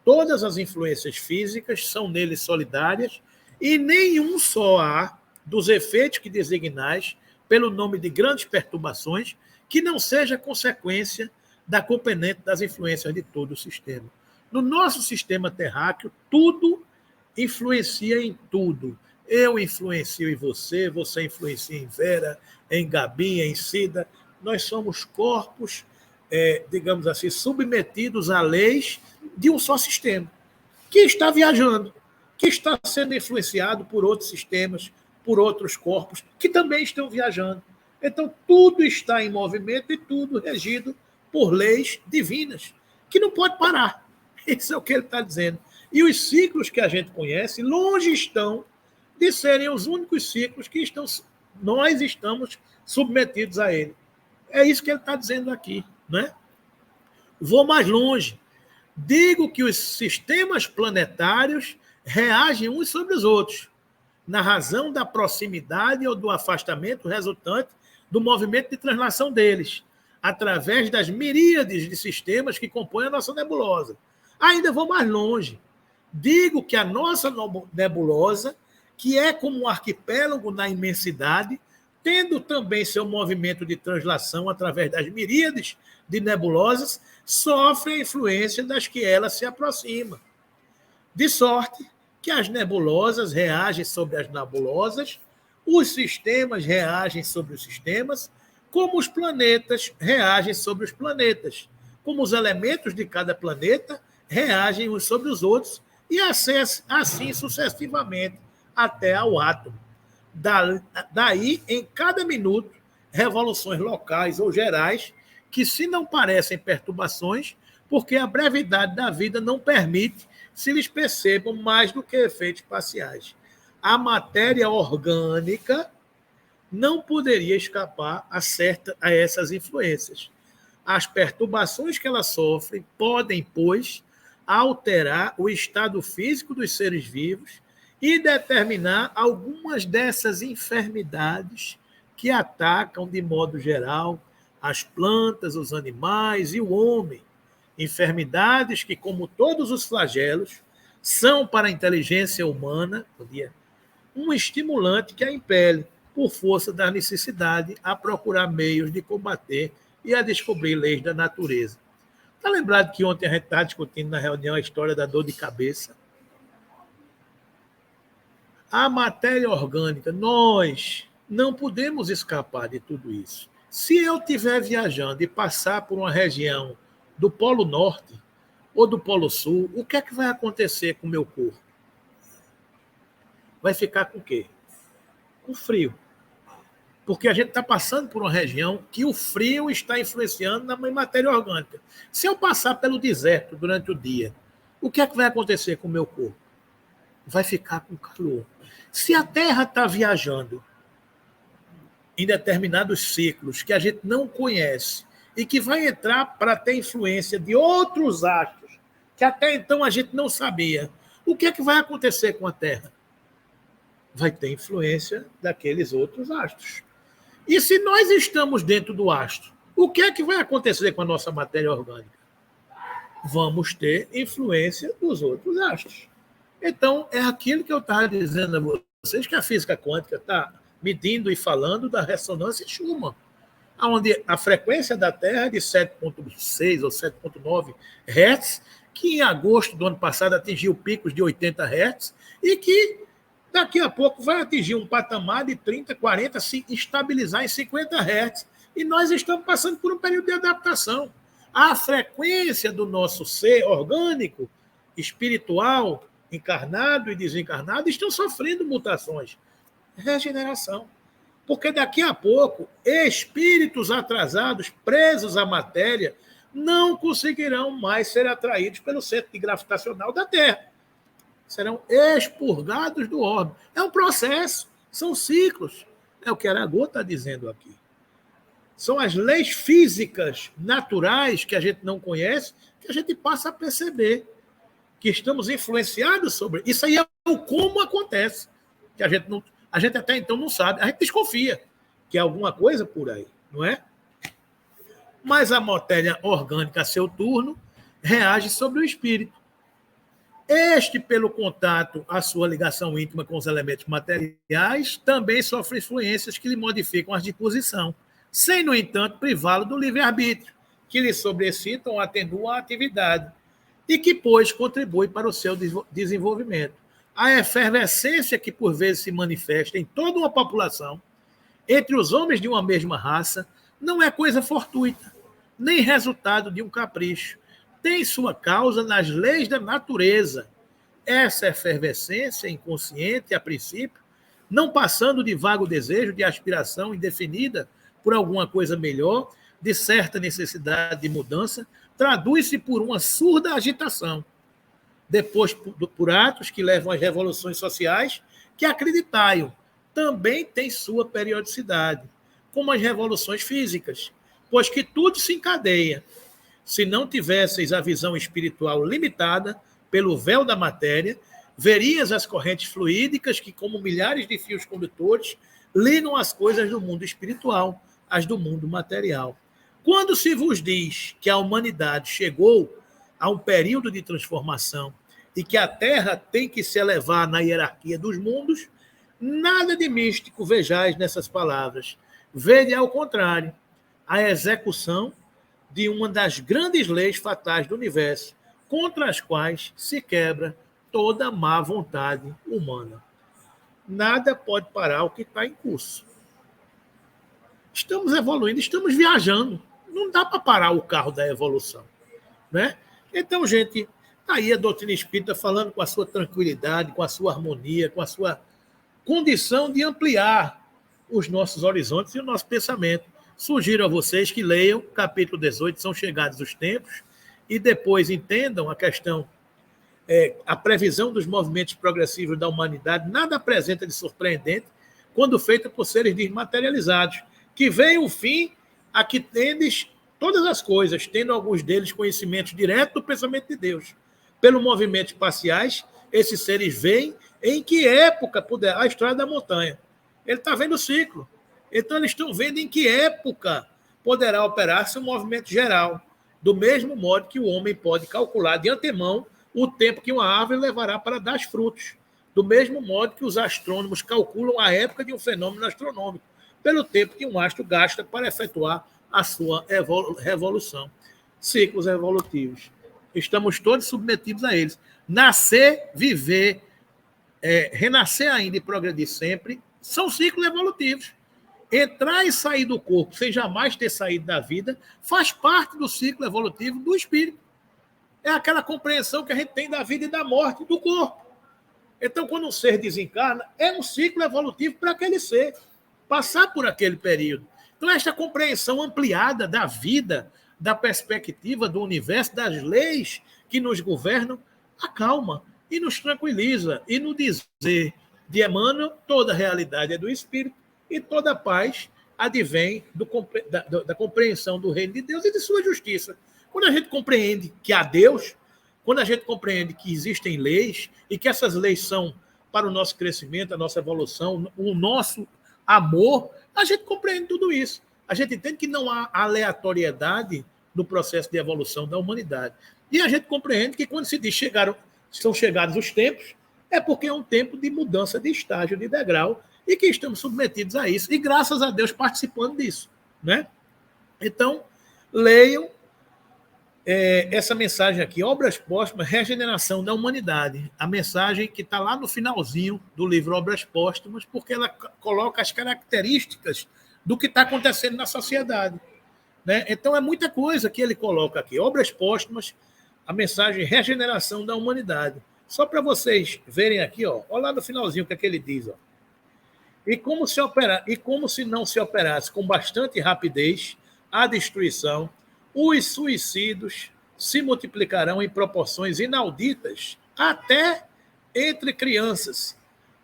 Speaker 1: Todas as influências físicas são nele solidárias e nenhum só há dos efeitos que designais pelo nome de grandes perturbações que não seja consequência da componente das influências de todo o sistema. No nosso sistema terráqueo, tudo influencia em tudo. Eu influencio em você, você influencia em Vera, em Gabi, em Cida. Nós somos corpos, digamos assim, submetidos a leis de um só sistema, que está viajando, que está sendo influenciado por outros sistemas, por outros corpos, que também estão viajando. Então, tudo está em movimento e tudo regido por leis divinas, que não pode parar. Isso é o que ele está dizendo. E os ciclos que a gente conhece, longe estão de serem os únicos ciclos que nós estamos submetidos a ele. É isso que ele está dizendo aqui, né? Vou mais longe. Digo que os sistemas planetários reagem uns sobre os outros, na razão da proximidade ou do afastamento resultante do movimento de translação deles, através das miríades de sistemas que compõem a nossa nebulosa. Ainda vou mais longe. Digo que a nossa nebulosa, que é como um arquipélago na imensidade, tendo também seu movimento de translação através das miríades de nebulosas, sofre a influência das que ela se aproxima. De sorte que as nebulosas reagem sobre as nebulosas, os sistemas reagem sobre os sistemas, como os planetas reagem sobre os planetas, como os elementos de cada planeta reagem uns sobre os outros, e assim sucessivamente, até ao átomo. Daí, em cada minuto, revoluções locais ou gerais, que se não parecem perturbações, porque a brevidade da vida não permite se lhes percebam mais do que efeitos parciais. A matéria orgânica não poderia escapar a essas influências. As perturbações que ela sofre podem, pois, alterar o estado físico dos seres vivos e determinar algumas dessas enfermidades que atacam, de modo geral, as plantas, os animais e o homem. Enfermidades que, como todos os flagelos, são para a inteligência humana um estimulante que a impele, por força da necessidade, a procurar meios de combater e a descobrir leis da natureza. Está lembrado que ontem a gente estava discutindo na reunião a história da dor de cabeça? A matéria orgânica, nós não podemos escapar de tudo isso. Se eu estiver viajando e passar por uma região do Polo Norte ou do Polo Sul, o que é que vai acontecer com o meu corpo? Vai ficar com o quê? Com frio. Porque a gente está passando por uma região que o frio está influenciando na matéria orgânica. Se eu passar pelo deserto durante o dia, o que é que vai acontecer com o meu corpo? Vai ficar com calor. Se a Terra está viajando em determinados ciclos que a gente não conhece e que vai entrar para ter influência de outros astros que até então a gente não sabia, o que é que vai acontecer com a Terra? Vai ter influência daqueles outros astros. E se nós estamos dentro do astro, o que é que vai acontecer com a nossa matéria orgânica? Vamos ter influência dos outros astros. Então, é aquilo que eu estava dizendo a vocês, que a física quântica está medindo e falando da ressonância Schumann, onde a frequência da Terra é de 7,6 ou 7,9 Hz, que em agosto do ano passado atingiu picos de 80 Hz, e que daqui a pouco vai atingir um patamar de 30, 40, se estabilizar em 50 Hz. E nós estamos passando por um período de adaptação. A frequência do nosso ser orgânico, espiritual, encarnado e desencarnado, estão sofrendo mutações. Regeneração. Porque daqui a pouco, espíritos atrasados, presos à matéria, não conseguirão mais ser atraídos pelo centro gravitacional da Terra. Serão expurgados do orbe. É um processo, são ciclos. É o que Aragô está dizendo aqui. São as leis físicas naturais que a gente não conhece, que a gente passa a perceber que estamos influenciados sobre. Isso aí é o como acontece, que a gente até então não sabe. A gente desconfia que é alguma coisa por aí, não é? Mas a matéria orgânica, a seu turno, reage sobre o espírito. Este, pelo contato, a sua ligação íntima com os elementos materiais, também sofre influências que lhe modificam a disposição, sem, no entanto, privá-lo do livre-arbítrio, que lhe sobrecitam ou atenuam a atividade, e que, pois, contribui para o seu desenvolvimento. A efervescência que, por vezes, se manifesta em toda uma população, entre os homens de uma mesma raça, não é coisa fortuita, nem resultado de um capricho. Tem sua causa nas leis da natureza. Essa efervescência inconsciente, a princípio, não passando de vago desejo, de aspiração indefinida por alguma coisa melhor, de certa necessidade de mudança, traduz-se por uma surda agitação. Depois, por atos que levam às revoluções sociais, que, acreditai-o, também tem sua periodicidade, como as revoluções físicas, pois que tudo se encadeia. Se não tivesseis a visão espiritual limitada pelo véu da matéria, verias as correntes fluídicas que, como milhares de fios condutores, ligam as coisas do mundo espiritual às do mundo material. Quando se vos diz que a humanidade chegou a um período de transformação e que a Terra tem que se elevar na hierarquia dos mundos, nada de místico vejais nessas palavras. Vede, ao contrário, a execução de uma das grandes leis fatais do universo, contra as quais se quebra toda a má vontade humana. Nada pode parar o que está em curso. Estamos evoluindo, estamos viajando. Não dá para parar o carro da evolução, né? Então, gente, está aí a doutrina espírita falando com a sua tranquilidade, com a sua harmonia, com a sua condição de ampliar os nossos horizontes e o nosso pensamento. Sugiro a vocês que leiam capítulo 18, São Chegados os Tempos, e depois entendam a questão, a previsão dos movimentos progressivos da humanidade. Nada apresenta de surpreendente quando feita por seres desmaterializados, que veem o fim a que tendes todas as coisas, tendo alguns deles conhecimento direto do pensamento de Deus. Pelo movimentos parciais, esses seres veem em que época puder a estrada da montanha. Ele está vendo o ciclo. Então, eles estão vendo em que época poderá operar-se um movimento geral, do mesmo modo que o homem pode calcular de antemão o tempo que uma árvore levará para dar frutos, do mesmo modo que os astrônomos calculam a época de um fenômeno astronômico, pelo tempo que um astro gasta para efetuar a sua revolução. Ciclos evolutivos. Estamos todos submetidos a eles. Nascer, viver, renascer ainda e progredir sempre, são ciclos evolutivos. Entrar e sair do corpo sem jamais ter saído da vida faz parte do ciclo evolutivo do espírito. É aquela compreensão que a gente tem da vida e da morte do corpo. Então, quando um ser desencarna, é um ciclo evolutivo para aquele ser passar por aquele período. Então, esta compreensão ampliada da vida, da perspectiva do universo, das leis que nos governam, acalma e nos tranquiliza. E no dizer de Emmanuel, toda a realidade é do espírito, e toda paz advém da compreensão do reino de Deus e de sua justiça. Quando a gente compreende que há Deus, quando a gente compreende que existem leis e que essas leis são para o nosso crescimento, a nossa evolução, o nosso amor, a gente compreende tudo isso. A gente entende que não há aleatoriedade no processo de evolução da humanidade. E a gente compreende que quando se diz são chegados os tempos, é porque é um tempo de mudança de estágio, de degrau, e que estamos submetidos a isso, e graças a Deus participando disso, né? Então, leiam essa mensagem aqui, Obras Póstumas, Regeneração da Humanidade, a mensagem que está lá no finalzinho do livro Obras Póstumas, porque ela coloca as características do que está acontecendo na sociedade, né? Então, é muita coisa que ele coloca aqui, Obras Póstumas, a mensagem Regeneração da Humanidade. Só para vocês verem aqui, olha lá no finalzinho o que é que ele diz, ó. E como se não se operasse com bastante rapidez a destruição, os suicídios se multiplicarão em proporções inauditas, até entre crianças.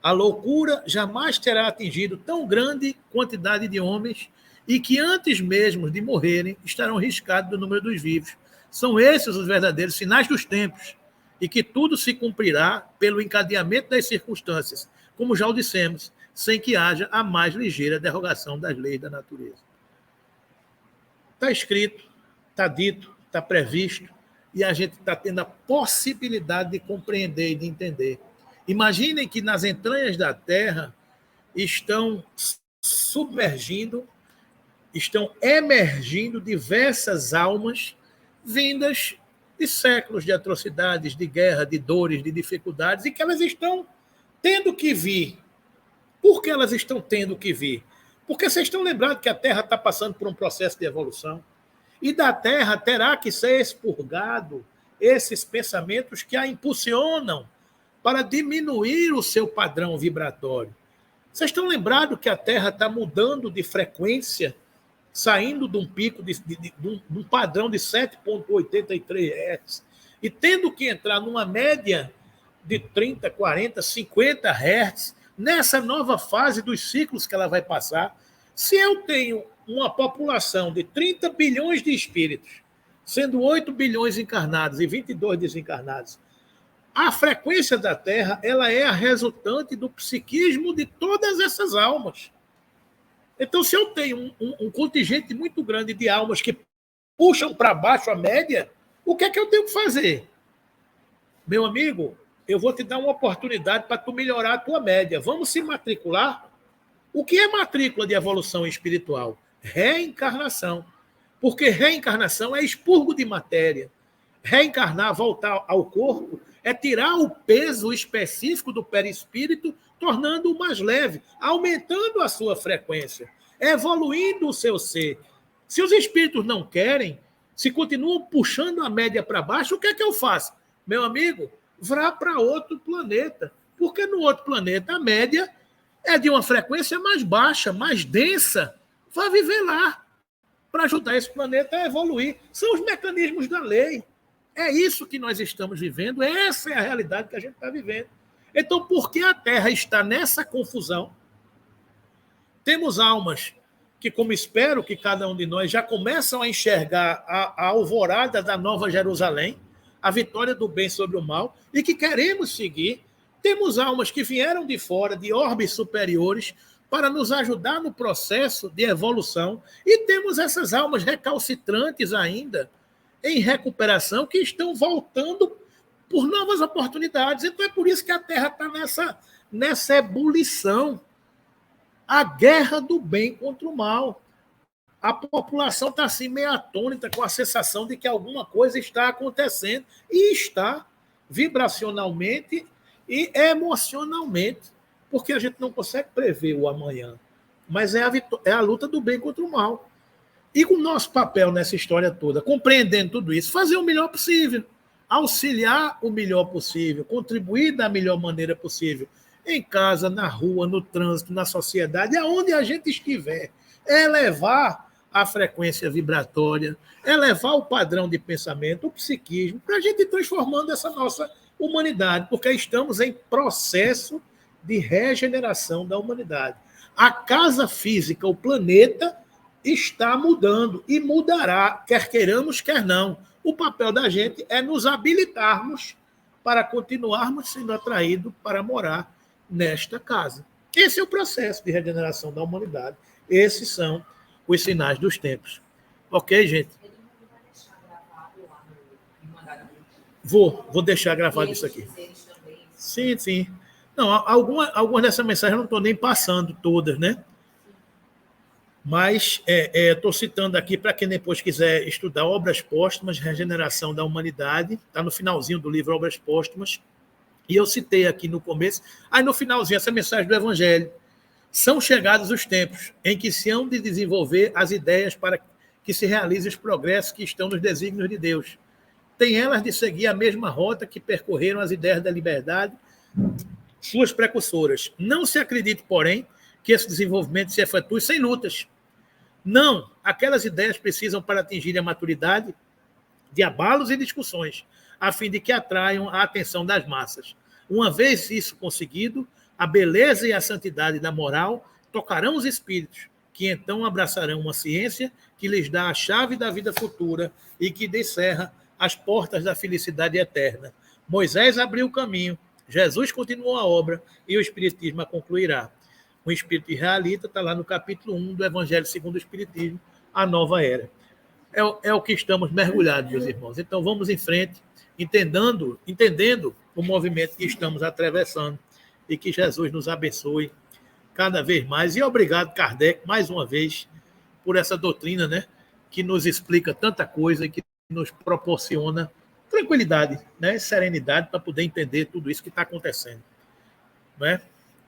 Speaker 1: A loucura jamais terá atingido tão grande quantidade de homens e que antes mesmo de morrerem estarão riscados do número dos vivos. São esses os verdadeiros sinais dos tempos, e que tudo se cumprirá pelo encadeamento das circunstâncias, como já o dissemos, sem que haja a mais ligeira derrogação das leis da natureza. Está escrito, está dito, está previsto, e a gente está tendo a possibilidade de compreender e de entender. Imaginem que nas entranhas da Terra estão submergindo, estão emergindo diversas almas vindas de séculos de atrocidades, de guerra, de dores, de dificuldades, e que elas estão tendo que vir. Por que elas estão tendo que vir? Porque vocês estão lembrados que a Terra está passando por um processo de evolução, e da Terra terá que ser expurgado esses pensamentos que a impulsionam para diminuir o seu padrão vibratório. Vocês estão lembrados que a Terra está mudando de frequência, saindo de um pico, de um padrão de 7,83 Hz, e tendo que entrar numa média de 30, 40, 50 Hz, nessa nova fase dos ciclos que ela vai passar. Se eu tenho uma população de 30 bilhões de espíritos, sendo 8 bilhões encarnados e 22 desencarnados, a frequência da Terra ela é a resultante do psiquismo de todas essas almas. Então, se eu tenho um contingente muito grande de almas que puxam para baixo a média, o que é que eu tenho que fazer? Meu amigo, eu vou te dar uma oportunidade para tu melhorar a tua média. Vamos se matricular? O que é matrícula de evolução espiritual? Reencarnação. Porque reencarnação é expurgo de matéria. Reencarnar, voltar ao corpo, é tirar o peso específico do perispírito, tornando-o mais leve, aumentando a sua frequência, evoluindo o seu ser. Se os espíritos não querem, se continuam puxando a média para baixo, o que é que eu faço? Meu amigo, vá para outro planeta, porque no outro planeta a média é de uma frequência mais baixa, mais densa. Vá viver lá para ajudar esse planeta a evoluir. São os mecanismos da lei. É isso que nós estamos vivendo, essa é a realidade que a gente está vivendo. Então, por que a Terra está nessa confusão? Temos almas que, como espero que cada um de nós, já começam a enxergar a alvorada da Nova Jerusalém, a vitória do bem sobre o mal, e que queremos seguir. Temos almas que vieram de fora, de orbes superiores, para nos ajudar no processo de evolução, e temos essas almas recalcitrantes ainda, em recuperação, que estão voltando por novas oportunidades. Então é por isso que a Terra está nessa ebulição. A guerra do bem contra o mal. A população está assim meio atônita, com a sensação de que alguma coisa está acontecendo. E está, vibracionalmente e emocionalmente. Porque a gente não consegue prever o amanhã. Mas é a luta do bem contra o mal. E o nosso papel nessa história toda, compreendendo tudo isso, fazer o melhor possível, auxiliar o melhor possível, contribuir da melhor maneira possível, em casa, na rua, no trânsito, na sociedade, aonde a gente estiver, elevar a frequência vibratória, elevar o padrão de pensamento, o psiquismo, para a gente ir transformando essa nossa humanidade, porque estamos em processo de regeneração da humanidade. A casa física, o planeta, está mudando e mudará, quer queiramos, quer não. O papel da gente é nos habilitarmos para continuarmos sendo atraídos para morar nesta casa. Esse é o processo de regeneração da humanidade. Esses são os sinais dos tempos. Ok, gente? Vou deixar gravado isso aqui. Sim, sim. Não, algumas dessas mensagens eu não estou nem passando todas, né? Mas estou citando aqui para quem depois quiser estudar Obras Póstumas, Regeneração da Humanidade, está no finalzinho do livro Obras Póstumas, e eu citei aqui no começo, aí no finalzinho, essa mensagem do Evangelho. São chegados os tempos em que se hão de desenvolver as ideias para que se realizem os progressos que estão nos desígnios de Deus. Tem elas de seguir a mesma rota que percorreram as ideias da liberdade, suas precursoras. Não se acredite, porém, que esse desenvolvimento se efetue sem lutas. Não, aquelas ideias precisam, para atingir a maturidade, de abalos e discussões, a fim de que atraiam a atenção das massas. Uma vez isso conseguido, a beleza e a santidade da moral tocarão os espíritos, que então abraçarão uma ciência que lhes dá a chave da vida futura e que descerra as portas da felicidade eterna. Moisés abriu o caminho, Jesus continuou a obra e o Espiritismo a concluirá. O Espírito Israelita está lá no capítulo 1 do Evangelho segundo o Espiritismo, a Nova Era. é o que estamos mergulhados, meus irmãos. Então, vamos em frente, entendendo o movimento que estamos atravessando e que Jesus nos abençoe cada vez mais. E obrigado, Kardec, mais uma vez, por essa doutrina, né, que nos explica tanta coisa e que nos proporciona tranquilidade, né, serenidade para poder entender tudo isso que está acontecendo. Né?